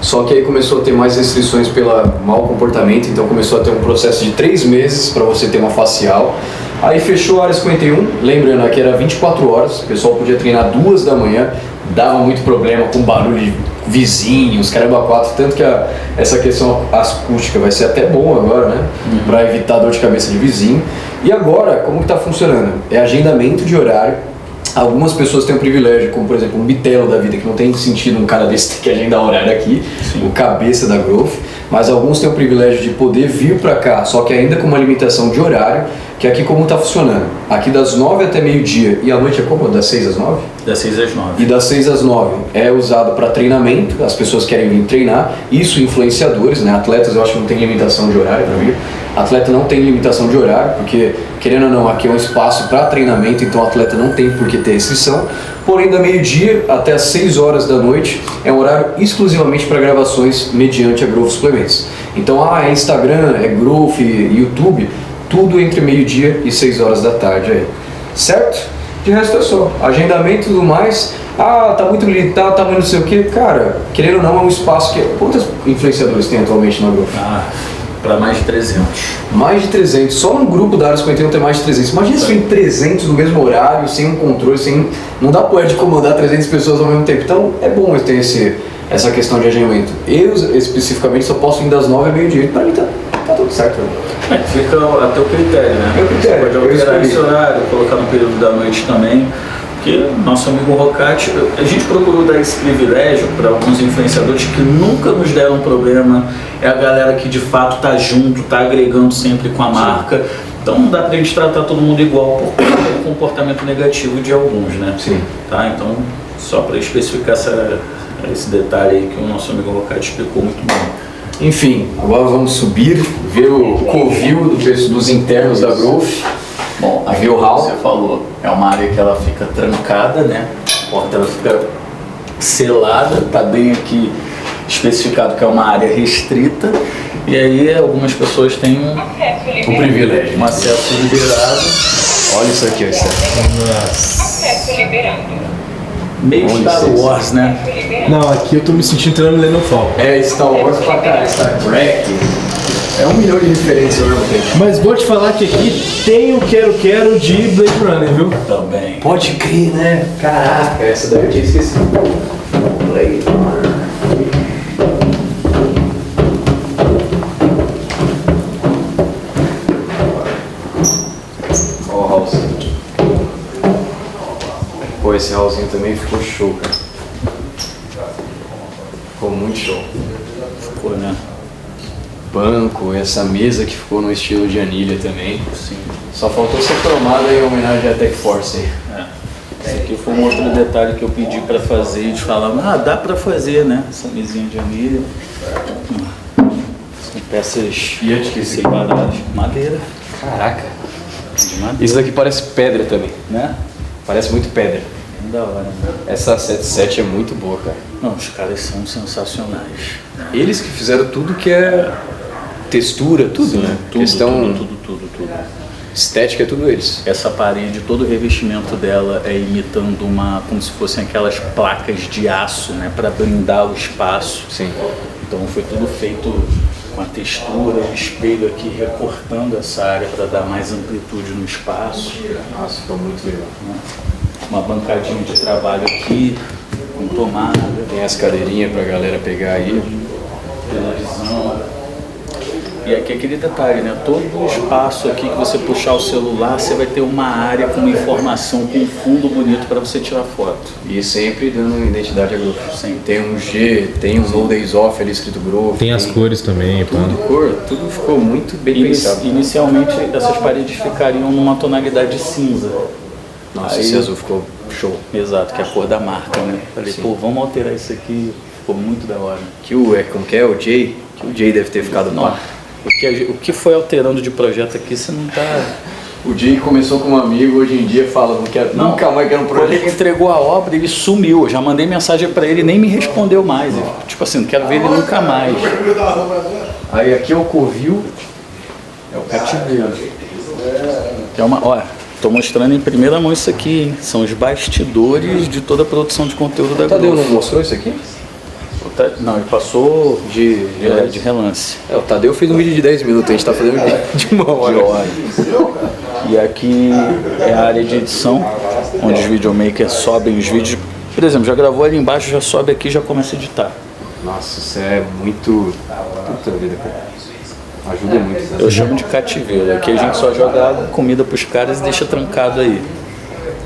só que aí começou a ter mais restrições pelo mau comportamento, então começou a ter um processo de 3 meses para você ter uma facial. Aí fechou a área 51, lembrando que era 24 horas, o pessoal podia treinar 2 da manhã, dava muito problema com barulho de vizinhos, caramba 4, tanto que essa questão acústica vai ser até bom agora, né? Para evitar dor de cabeça de vizinho. E agora, como que tá funcionando? É agendamento de horário. Algumas pessoas têm o privilégio, como por exemplo um Bitelo da vida, que não tem sentido um cara desse ter que agendar horário aqui, o cabeça da Growth, mas alguns têm o privilégio de poder vir para cá, só que ainda com uma limitação de horário, que aqui como está funcionando? Aqui das 9 até meio-dia, e à noite é como? Das 6 às 9? Das 6 às 9. E das 6 às 9 é usado para treinamento, as pessoas querem vir treinar, isso influenciadores, né? Atletas eu acho que não tem limitação de horário para vir. Atleta não tem limitação de horário, porque querendo ou não, aqui é um espaço para treinamento, então o atleta não tem por que ter restrição. Porém, da meio-dia até as 6 horas da noite é um horário exclusivamente para gravações mediante a Growth Suplementos. Então, é Instagram, é Growth, YouTube, tudo entre meio-dia e 6 horas da tarde aí, certo? De resto é só, agendamento e tudo mais. Ah, tá muito bonito, tá muito não sei o que. Cara, querendo ou não, é um espaço que... Quantos influenciadores tem atualmente na Growth? Para mais de 300. Mais de 300. Só no grupo da Área 51 tem mais de 300. Imagina se tem 300 no mesmo horário, sem um controle, sem... Não dá pra comandar 300 pessoas ao mesmo tempo. Então, é bom ter essa questão de agendamento. Eu, especificamente, só posso ir das 9 ao meio-dia. Pra mim tá tudo certo. Né? Fica a teu critério, né? Meu critério. Você pode alterar esse horário, colocar no período da noite também. Porque nosso amigo Rocati, a gente procurou dar esse privilégio para alguns influenciadores que nunca nos deram problema. É a galera que de fato está junto, está agregando sempre com a marca. Então não dá pra gente tratar todo mundo igual por conta do comportamento negativo de alguns, né? Sim. Tá? Então, só para especificar esse detalhe aí que o nosso amigo Rocati explicou muito bem. Enfim, agora vamos subir, ver o covil dos internos da Growth. Bom, aqui o hall, você falou, é uma área que ela fica trancada, né? A porta ela fica selada, tá bem aqui especificado que é uma área restrita. E aí algumas pessoas têm O privilégio. um acesso liberado. Olha isso aqui, ó. Acesso liberado. Meio Star Wars, né? Não, aqui eu tô me sentindo entrando no Lennon Fall. É Star Wars pra cá, Star Trek. É 1 milhão de referências ao mesmo tempo. Mas vou te falar que aqui tem o quero de Blade Runner, viu? Também. Pode crer, né? Caraca, essa daí eu tinha esquecido. Blade Runner. Ó o hallzinho. Pô, esse hallzinho também ficou show, cara. Ficou muito show. Ficou, né? Banco, essa mesa que ficou no estilo de anilha também. Sim. Só faltou ser cromada em homenagem à Tech Force aí. Esse aqui foi um outro detalhe que eu pedi pra fazer e eles falaram, dá pra fazer, né? Essa mesinha de anilha. São peças Fiat que esse separadas. Madeira. Caraca. De madeira, Isso daqui parece pedra também. né? Parece muito pedra. Bem da hora, né? Essa 77 é muito boa, cara. Não, os caras são sensacionais. Eles que fizeram tudo que é textura, tudo, né? Tudo, Questão tudo. estética é tudo eles. Essa parede, todo o revestimento dela é imitando como se fossem aquelas placas de aço, né? Para blindar o espaço. Sim. Então foi tudo feito com a textura, o espelho aqui recortando essa área para dar mais amplitude no espaço. Nossa, ficou muito legal. Uma bancadinha de trabalho aqui, com tomada, Tem as cadeirinhas pra galera pegar aí. televisão. E aqui aquele detalhe, né? Todo o espaço aqui que você puxar o celular, você vai ter uma área com uma informação, com um fundo bonito para você tirar foto. E sempre dando identidade a Growth. Sim. Tem um G, tem um No Days Off ali escrito Growth. Tem as cores também, pá. Tudo cor, tudo ficou muito bem pensado. Inicialmente, essas paredes ficariam numa tonalidade cinza. Nossa, Aí- esse azul ficou show. Exato, que é a cor da marca, né? Falei, Sim. pô, vamos alterar isso aqui. Ficou muito da hora. Como que é? O Jay? Que o Jay deve ter ficado Não, pá. o que foi alterando de projeto aqui, você não tá... O Jay começou com um amigo, hoje em dia fala, não quero, nunca mais quero um Quando ele projeto. entregou a obra, ele sumiu. Eu já mandei mensagem pra ele e nem me respondeu mais. Tipo assim, não quero ver ele nunca mais. Aí aqui é o covil. É o cativeiro. Que é uma... Olha, tô mostrando em primeira mão isso aqui, hein? São os bastidores de toda a produção de conteúdo da O Tadeu Growth. não mostrou isso aqui? Não, ele passou De de relance. o Tadeu fez um vídeo de 10 minutos, a gente tá fazendo de 1 De hora. E aqui é a área de edição, onde os videomakers sobem os vídeos. Por exemplo, já gravou ali embaixo, já sobe aqui e já começa a editar. Nossa, isso é muito... Puta vida, cara. Ajuda muito. Né? Eu chamo de cativeiro. Aqui a gente só joga comida pros caras e deixa trancado aí.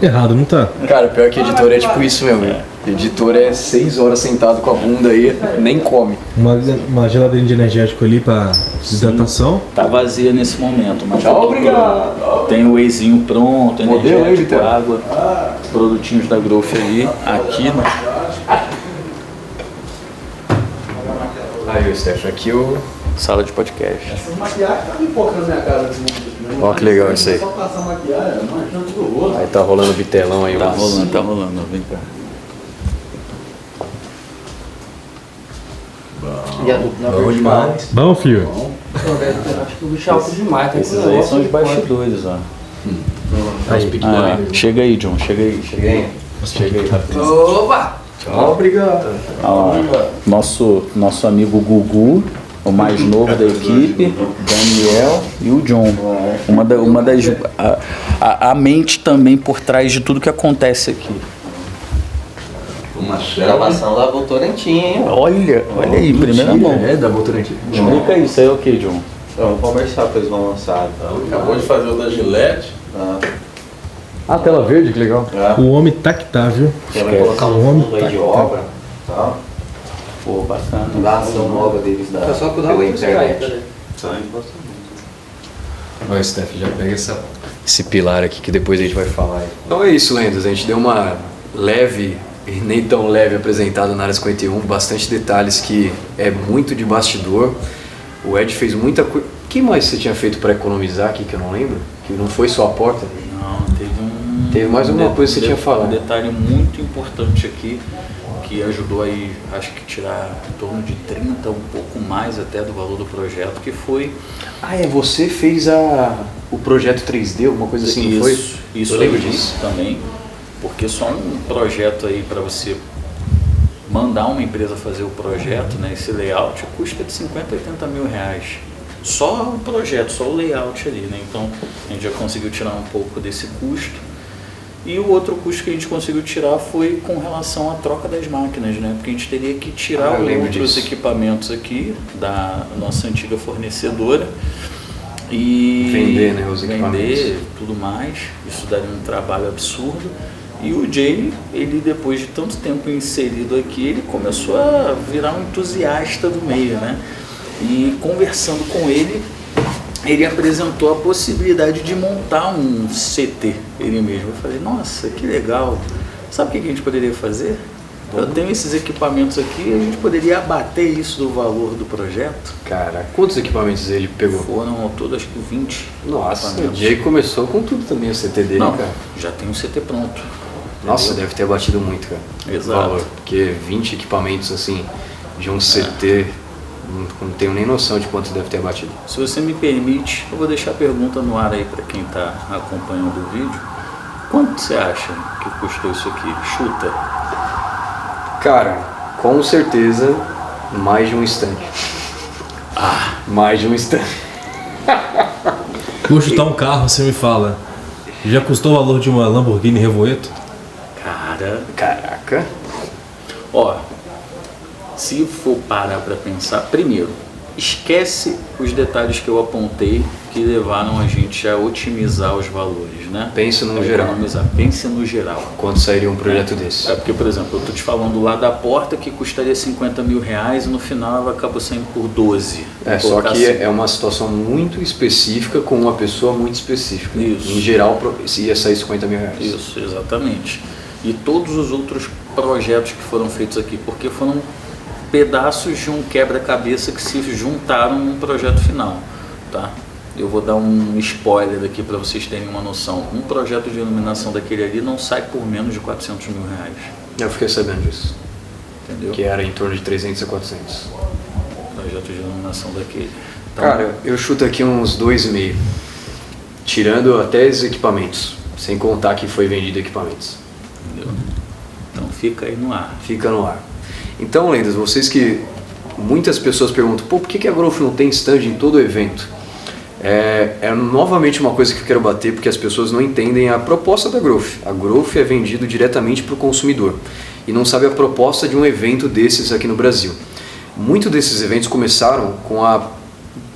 Errado, não tá? Cara, pior que editor é tipo isso mesmo. Né? Editor é 6 horas sentado com a bunda aí, nem come. Uma geladeirinha de energético ali pra desidratação. Tá vazia nesse momento, mas Tchau, obrigado. tem o wheyzinho pronto, Modelo, hein, energético, Vitor? água, produtinhos da Growth ali. Aqui, né? Aí, o Steph, aqui o... Sala de podcast. Ó que legal isso aí. Aí tá rolando vitelão aí. Tá mas- rolando, vem cá. Bom demais. Bom, filho. Acho que o bicho é alto demais. Tem Esses aí são os bastidores, ó. Aí. Chega aí, John, chega aí. Chega aí, rapidinho. Opa! Tchau, obrigado. Nosso amigo Gugu, o mais novo da equipe, Daniel e o John. Uma das a mente também por trás de tudo que acontece aqui. Uma gravação da Votorantim, hein? Olha aí, primeira mão. É, da Votorantim. Explica isso aí, o que, John? É um comercial que eles vão lançar. Acabou de fazer o da Gillette. Ah, tela verde, que legal. O homem tá que tá, viu? Vai colocar um fundo aí de obra. Tá? Pô, bacana. Da ação nova deles da É só cuidar pela muito internet. Olha, Steph, já pega esse pilar aqui que depois a gente vai falar. Então é isso, Lendas. A gente deu uma leve e nem tão leve apresentada na área 51, bastante detalhes que é muito de bastidor. O Ed fez muita coisa. O que mais você tinha feito para economizar aqui que eu não lembro? Que não foi só a porta? Não, Teve mais alguma coisa que você tinha falado. Um detalhe muito importante aqui, que ajudou aí, acho que tirar em torno de 30, um pouco mais até do valor do projeto, que foi... Ah, você fez o projeto 3D, alguma coisa assim, não foi? Isso Eu lembro aí disso. também, porque só um projeto aí para você mandar uma empresa fazer o projeto, né, esse layout, custa de 50 a 80 mil reais. Só o projeto, só o layout ali, né? Então a gente já conseguiu tirar um pouco desse custo. E o outro custo que a gente conseguiu tirar foi com relação à troca das máquinas, né? Porque a gente teria que tirar outros equipamentos aqui da nossa antiga fornecedora e vender, né, os equipamentos. Vender tudo mais. Isso daria um trabalho absurdo. E o Jay, ele depois de tanto tempo inserido aqui, ele começou a virar um entusiasta do meio, né? E conversando com ele, ele apresentou a possibilidade de montar um CT ele mesmo. Eu falei, nossa, que legal. Sabe o que a gente poderia fazer? Eu tenho esses equipamentos aqui, a gente poderia abater isso do valor do projeto. Cara, quantos equipamentos ele pegou? Foram ao todo, acho que 20. Nossa, o Jay começou com tudo também, o CT dele, Não, cara. já tem um CT pronto. Nossa, Entendeu? deve ter batido muito, cara. Exato. O valor, porque 20 equipamentos assim, de um CT, não tenho nem noção de quanto deve ter batido. Se você me permite, eu vou deixar a pergunta no ar aí para quem está acompanhando o vídeo. Quanto você acha que custou isso aqui? Chuta. Cara, com certeza, mais de um stand. Mais de um stand. Vou chutar um carro, você me fala. Já custou o valor de uma Lamborghini Revoeto? Caraca. Ó, se for parar para pensar, primeiro, esquece os detalhes que eu apontei que levaram a gente a otimizar os valores, né? Pense no A geral. economizar. Pense no geral. Quanto sairia um projeto desse? É porque, por exemplo, eu tô te falando lá da porta que custaria 50 mil reais e no final ela acabou saindo por 12. É, só que é uma situação muito específica com uma pessoa muito específica. Isso. Em geral, ia sair 50 mil reais. Isso, exatamente. E todos os outros projetos que foram feitos aqui, porque foram pedaços de um quebra-cabeça que se juntaram num projeto final, tá? Eu vou dar um spoiler aqui para vocês terem uma noção. Um projeto de iluminação daquele ali não sai por menos de 400 mil reais. Eu fiquei sabendo disso. Entendeu? Que era em torno de 300 a 400. Projeto de iluminação daquele. Então, Cara, eu chuto aqui uns 2,5. Tirando até os equipamentos. Sem contar que foi vendido equipamentos. entendeu? Então fica aí no ar. Fica no ar. Então, Lendas, vocês que... Muitas pessoas perguntam, pô, por que a Growth não tem stand em todo evento? É novamente uma coisa que eu quero bater, porque as pessoas não entendem a proposta da Growth. A Growth é vendido diretamente para o consumidor e não sabe a proposta de um evento desses aqui no Brasil. Muitos desses eventos começaram com a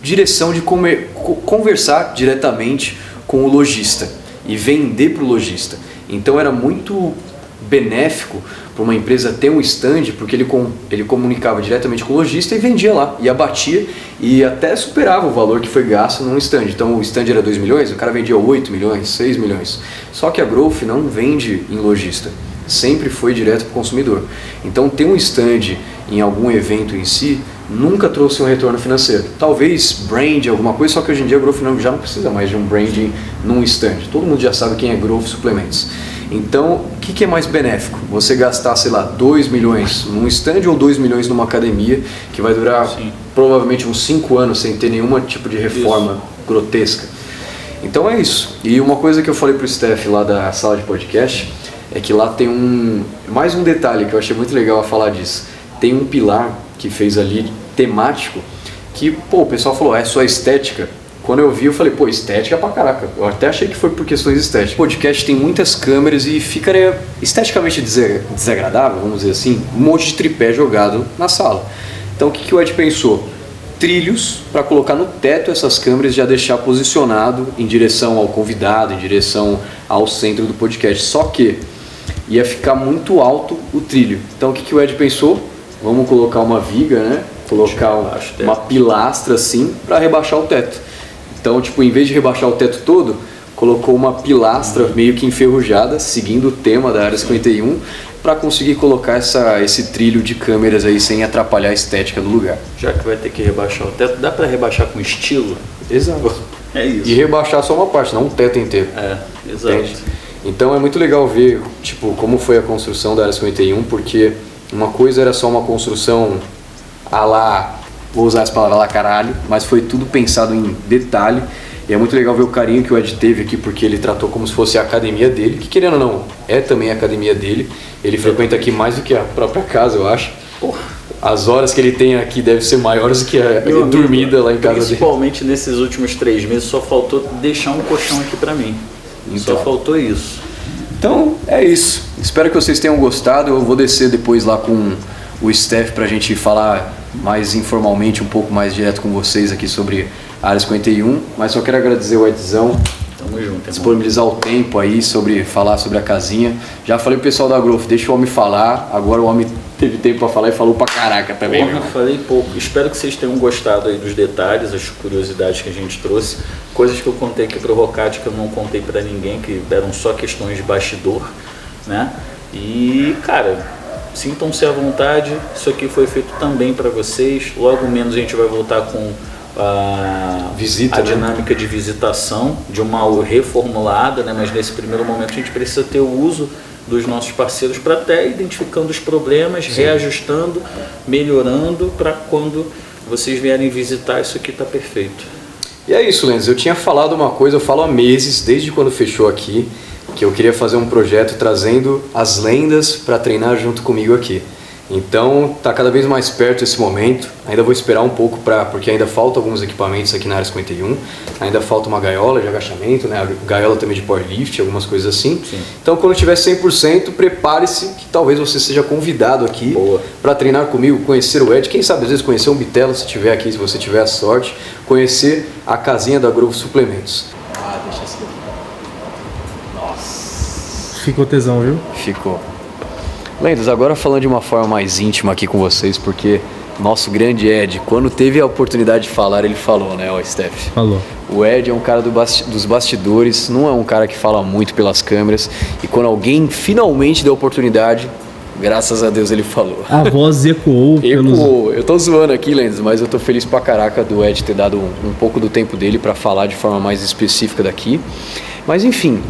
direção de conversar diretamente com o lojista e vender para o lojista. Então era muito benéfico para uma empresa ter um stand, porque ele comunicava diretamente com o lojista e vendia lá, e abatia e até superava o valor que foi gasto num stand. Então o stand era 2 milhões, o cara vendia 8 milhões, 6 milhões. Só que a Growth não vende em lojista, sempre foi direto para o consumidor. Então ter um stand em algum evento em si nunca trouxe um retorno financeiro. Talvez brand, alguma coisa, só que hoje em dia a Growth já não precisa mais de um branding num stand. Todo mundo já sabe quem é Growth Suplementos. Então, o que é mais benéfico? Você gastar, sei lá, 2 milhões num stand ou 2 milhões numa academia que vai durar provavelmente uns 5 anos sem ter nenhum tipo de reforma grotesca. Então é isso. E uma coisa que eu falei pro Steph lá da sala de podcast, é que lá tem mais um detalhe que eu achei muito legal a falar disso. Tem um pilar que fez ali temático que, pô, o pessoal falou, é só estética. Quando eu vi, eu falei, pô, estética pra caraca. Eu até achei que foi por questões estéticas. O podcast tem muitas câmeras e ficaria esteticamente desagradável, vamos dizer assim, um monte de tripé jogado na sala. Então o que o Ed pensou? Trilhos para colocar no teto essas câmeras e já deixar posicionado em direção ao convidado, em direção ao centro do podcast. Só que ia ficar muito alto o trilho. Então o que o Ed pensou? Vamos colocar uma viga, né? Colocar uma pilastra assim para rebaixar o teto. Então, tipo, em vez de rebaixar o teto todo, colocou uma pilastra meio que enferrujada, seguindo o tema da Área 51, para conseguir colocar esse trilho de câmeras aí sem atrapalhar a estética do lugar. Já que vai ter que rebaixar o teto, dá para rebaixar com estilo? Exato. É isso. E rebaixar só uma parte, não um teto inteiro. Exato. Entende? Então é muito legal ver, tipo, como foi a construção da Área 51, porque uma coisa era só uma construção a lá, vou usar as palavras lá caralho, mas foi tudo pensado em detalhe. E é muito legal ver o carinho que o Ed teve aqui, porque ele tratou como se fosse a academia dele, que querendo ou não, é também a academia dele. Ele frequenta aqui mais do que a própria casa, eu acho. Porra. As horas que ele tem aqui devem ser maiores do que a dormida lá em casa dele. Principalmente nesses últimos 3 meses, só faltou deixar um colchão aqui pra mim. Então, só faltou isso. Então, é isso. Espero que vocês tenham gostado. Eu vou descer depois lá com o Steph pra gente falar mais informalmente, um pouco mais direto com vocês aqui sobre a Área 51, mas só quero agradecer o Edzão, Tamo junto, disponibilizar o tempo aí falar sobre a casinha. Já falei pro pessoal da Growth, deixa o homem falar, agora o homem teve tempo pra falar e falou pra caraca também. Porra, falei pouco. Espero que vocês tenham gostado aí dos detalhes, as curiosidades que a gente trouxe, coisas que eu contei aqui pro Rocade que eu não contei pra ninguém, que eram só questões de bastidor, né? E, cara, sintam-se à vontade, isso aqui foi feito também para vocês. Logo menos a gente vai voltar com a dinâmica de visitação, de uma reformulada, né? Mas nesse primeiro momento a gente precisa ter o uso dos nossos parceiros para até identificando os problemas, reajustando, melhorando, para quando vocês vierem visitar, isso aqui está perfeito. E é isso, Lenz, eu tinha falado uma coisa, eu falo há meses, desde quando fechou aqui, que eu queria fazer um projeto trazendo as lendas para treinar junto comigo aqui. Então tá cada vez mais perto esse momento. Ainda vou esperar um pouco porque ainda faltam alguns equipamentos aqui na Área 51. Ainda falta uma gaiola de agachamento, né? A gaiola também de powerlift, algumas coisas assim. Sim. Então quando tiver 100%, prepare-se que talvez você seja convidado aqui para treinar comigo, conhecer o Ed, quem sabe às vezes conhecer um Bitelo se tiver aqui, se você tiver a sorte, conhecer a casinha da Growth Suplementos. Deixa assim. Ficou tesão, viu? Ficou. Lendas, agora falando de uma forma mais íntima aqui com vocês, porque nosso grande Ed, quando teve a oportunidade de falar, ele falou, né, ó, Steph? Falou. O Ed é um cara dos bastidores, não é um cara que fala muito pelas câmeras, e quando alguém finalmente deu a oportunidade, graças a Deus ele falou. A voz ecoou. Ecoou. Eu tô zoando aqui, Lendas, mas eu tô feliz pra caraca do Ed ter dado um pouco do tempo dele pra falar de forma mais específica daqui. Mas enfim,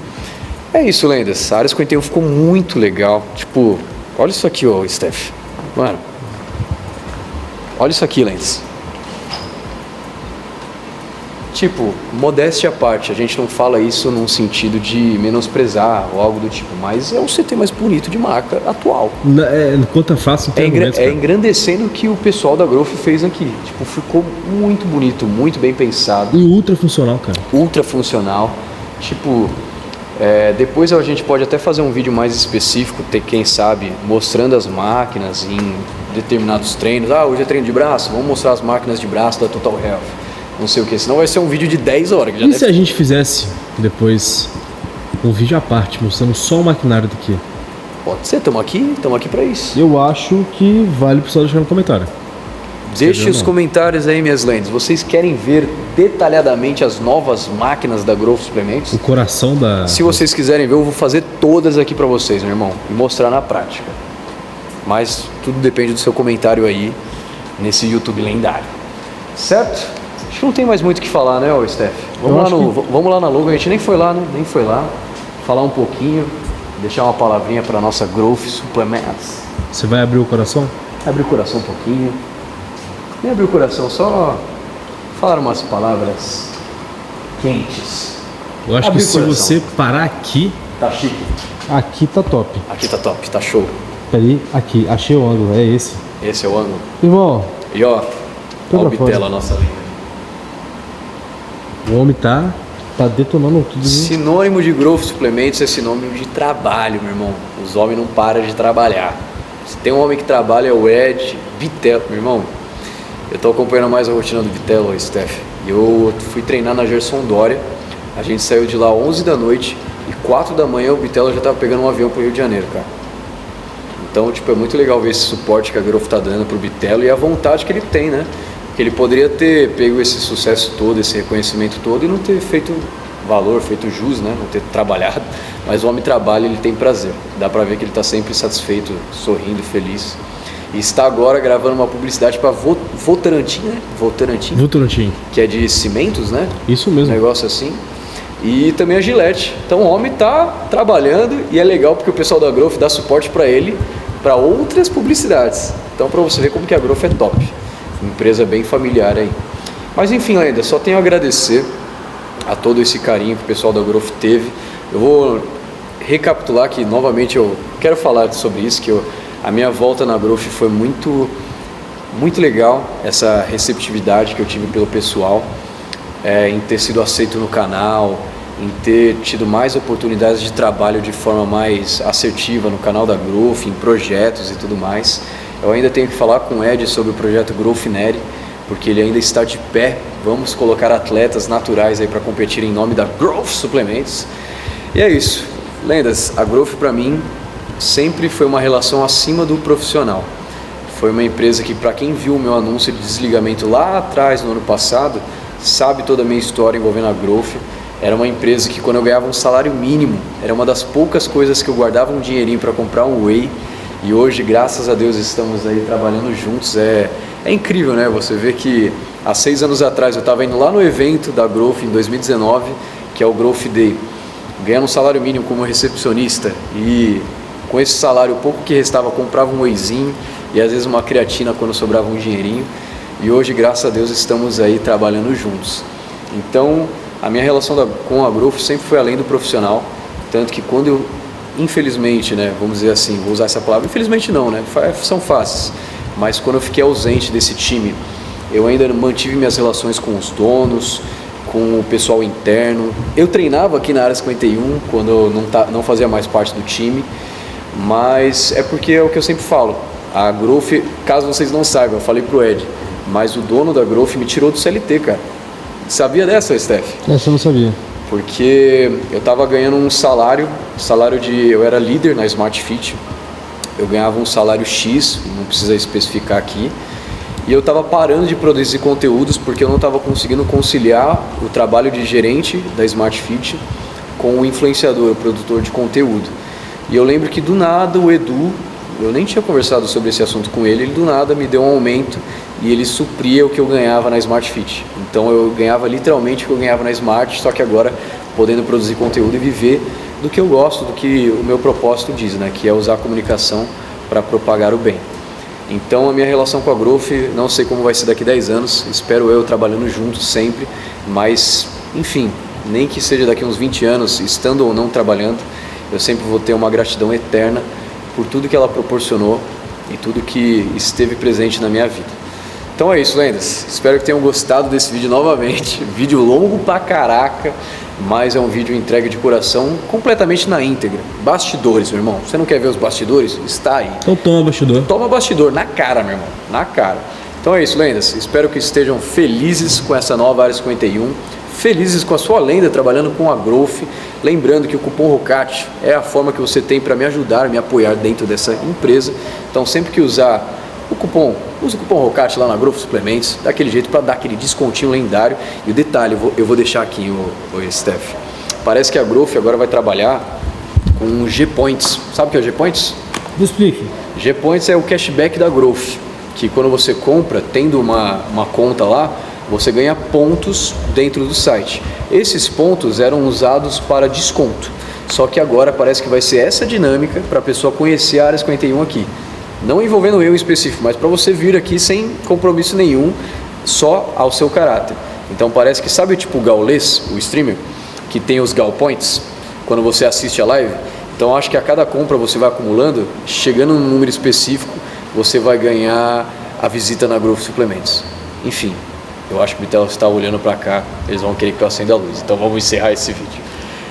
é isso, Lendas. A Área 51 ficou muito legal. Tipo, olha isso aqui, ó, Steph. Mano, olha isso aqui, Lendas. Tipo, modéstia à parte, a gente não fala isso num sentido de menosprezar ou algo do tipo, mas é o CT mais bonito de marca atual. Conta fácil, tem é engrandecendo o que o pessoal da Growth fez aqui. Tipo, ficou muito bonito, muito bem pensado. E ultra funcional, cara. Ultra funcional. Tipo, depois a gente pode até fazer um vídeo mais específico, quem sabe, mostrando as máquinas em determinados treinos. Ah, hoje é treino de braço, vamos mostrar as máquinas de braço da Total Health. Não sei o que, senão vai ser um vídeo de 10 horas. Que já e se a gente fizesse depois um vídeo à parte, mostrando só o maquinário daqui? Pode ser, estamos aqui pra isso. Eu acho que vale pro pessoal deixar no comentário. Deixe os comentários aí, minhas lentes. Vocês querem ver detalhadamente as novas máquinas da Growth Suplementos? O coração da... Se vocês quiserem ver, eu vou fazer todas aqui pra vocês, meu irmão. E mostrar na prática. Mas tudo depende do seu comentário aí, nesse YouTube lendário. Certo? Acho que não tem mais muito o que falar, né, Steph? Vamos lá na logo, a gente nem foi lá, né? Nem foi lá. Falar um pouquinho, deixar uma palavrinha pra nossa Growth Suplementos. Você vai abrir o coração? Abrir o coração um pouquinho. Nem abrir o coração, só falar umas palavras quentes. Eu acho que se você parar aqui, Tá chique. Aqui tá top. Aqui tá top, tá show. Peraí, aqui, achei o ângulo, é esse. Esse é o ângulo. Irmão, E ó, Toda ó o Bitelo, fora. a nossa lenda. o homem tá detonando tudo. Viu? Sinônimo de Growth Suplementos é sinônimo de trabalho, meu irmão. Os homens não param de trabalhar. Se tem um homem que trabalha é o Ed Bitelo, meu irmão. Eu tô acompanhando mais a rotina do Bitelo, Steph. E eu fui treinar na Gerson Dória. A gente saiu de lá 11 da noite e 4 da manhã o Bitelo já tava pegando um avião pro Rio de Janeiro, cara. Então, tipo, é muito legal ver esse suporte que a Growth tá dando pro Bitelo e a vontade que ele tem, né? Porque ele poderia ter pego esse sucesso todo, esse reconhecimento todo e não ter feito valor, feito jus, né? Não ter trabalhado. Mas o homem trabalha e ele tem prazer. Dá pra ver que ele tá sempre satisfeito, sorrindo, feliz. E está agora gravando uma publicidade para Votorantim, né? Votorantim. Que é de cimentos, né? Isso Um mesmo. negócio assim. E também a Gillette. Então o homem tá trabalhando e é legal porque o pessoal da Growth dá suporte para ele para outras publicidades. Então para você ver como que a Growth é top. Empresa bem familiar aí. Mas enfim, ainda só tenho a agradecer a todo esse carinho que o pessoal da Growth teve. Eu vou recapitular que novamente eu quero falar sobre isso, que a minha volta na Growth foi muito legal, essa receptividade que eu tive pelo pessoal, em ter sido aceito no canal, em ter tido mais oportunidades de trabalho de forma mais assertiva no canal da Growth, em projetos e tudo mais. Eu ainda tenho que falar com o Ed sobre o projeto Growth Neri, porque ele ainda está de pé. Vamos colocar atletas naturais aí para competir em nome da Growth Suplementos. E é isso. Lendas, a Growth para mim sempre foi uma relação acima do profissional. Foi uma empresa que, para quem viu o meu anúncio de desligamento lá atrás, no ano passado, sabe toda a minha história envolvendo a Growth. Era uma empresa que, quando eu ganhava um salário mínimo, era uma das poucas coisas que eu guardava um dinheirinho para comprar um whey. E hoje, graças a Deus, estamos aí trabalhando juntos. É incrível, né? Você vê que há 6 anos atrás eu estava indo lá no evento da Growth em 2019, que é o Growth Day, ganhando um salário mínimo como recepcionista e com esse salário, o pouco que restava, comprava um wheyzinho e às vezes uma creatina quando sobrava um dinheirinho. E hoje, graças a Deus, estamos aí trabalhando juntos. Então, a minha relação com a Growth sempre foi além do profissional, tanto que quando eu, infelizmente, né, vamos dizer assim, vou usar essa palavra, infelizmente não, né, são faces, mas quando eu fiquei ausente desse time, eu ainda mantive minhas relações com os donos, com o pessoal interno. Eu treinava aqui na área 51 quando eu não fazia mais parte do time, mas é porque é o que eu sempre falo, a Growth, caso vocês não saibam, eu falei pro Ed, mas o dono da Growth me tirou do CLT, cara. Sabia dessa, Steph? Essa eu não sabia. Porque eu tava ganhando um salário eu era líder na Smart Fit, eu ganhava um salário X, não precisa especificar aqui, e eu tava parando de produzir conteúdos porque eu não tava conseguindo conciliar o trabalho de gerente da Smart Fit com o influenciador, o produtor de conteúdo. E eu lembro que do nada o Edu, eu nem tinha conversado sobre esse assunto com ele do nada me deu um aumento e ele supria o que eu ganhava na Smart Fit. Então eu ganhava literalmente o que eu ganhava na Smart, só que agora podendo produzir conteúdo e viver do que eu gosto, do que o meu propósito diz, né? Que é usar a comunicação para propagar o bem. Então a minha relação com a Growth, não sei como vai ser daqui 10 anos, espero eu trabalhando junto sempre, mas enfim, nem que seja daqui uns 20 anos, estando ou não trabalhando, eu sempre vou ter uma gratidão eterna por tudo que ela proporcionou e tudo que esteve presente na minha vida. Então é isso, lendas. Espero que tenham gostado desse vídeo novamente. Vídeo longo pra caraca, mas é um vídeo entregue de coração, completamente na íntegra. Bastidores, meu irmão. Você não quer ver os bastidores? Está aí. Então toma, bastidor. Toma bastidor, na cara, meu irmão. Na cara. Então é isso, lendas. Espero que estejam felizes com essa nova Área 51. Felizes com a sua lenda trabalhando com a Growth. Lembrando que o cupom ROCAT é a forma que você tem para me ajudar, me apoiar dentro dessa empresa. Então sempre que usar o cupom, use o cupom ROCAT lá na Growth Suplementos, daquele jeito para dar aquele descontinho lendário. E o detalhe, eu vou deixar aqui, o Steph. Parece que a Growth agora vai trabalhar com G-Points. Sabe o que é o G-Points? Me explique. G-Points é o cashback da Growth, que quando você compra, tendo uma conta lá, você ganha pontos dentro do site. Esses pontos eram usados para desconto, só que agora parece que vai ser essa dinâmica para a pessoa conhecer a Área 51 aqui. Não envolvendo eu em específico, mas para você vir aqui sem compromisso nenhum, só ao seu caráter. Então parece que, sabe tipo o Gaules, o streamer, que tem os Gal Points? quando você assiste a live. Então acho que a cada compra você vai acumulando, chegando num número específico, você vai ganhar a visita na Growth Suplementos. Enfim, eu acho que o Bitelo está olhando para cá, eles vão querer que eu acenda a luz. Então vamos encerrar esse vídeo.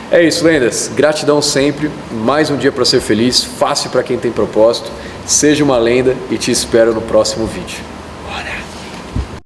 É isso, lendas. Gratidão sempre. Mais um dia para ser feliz, fácil para quem tem propósito. Seja uma lenda e te espero no próximo vídeo.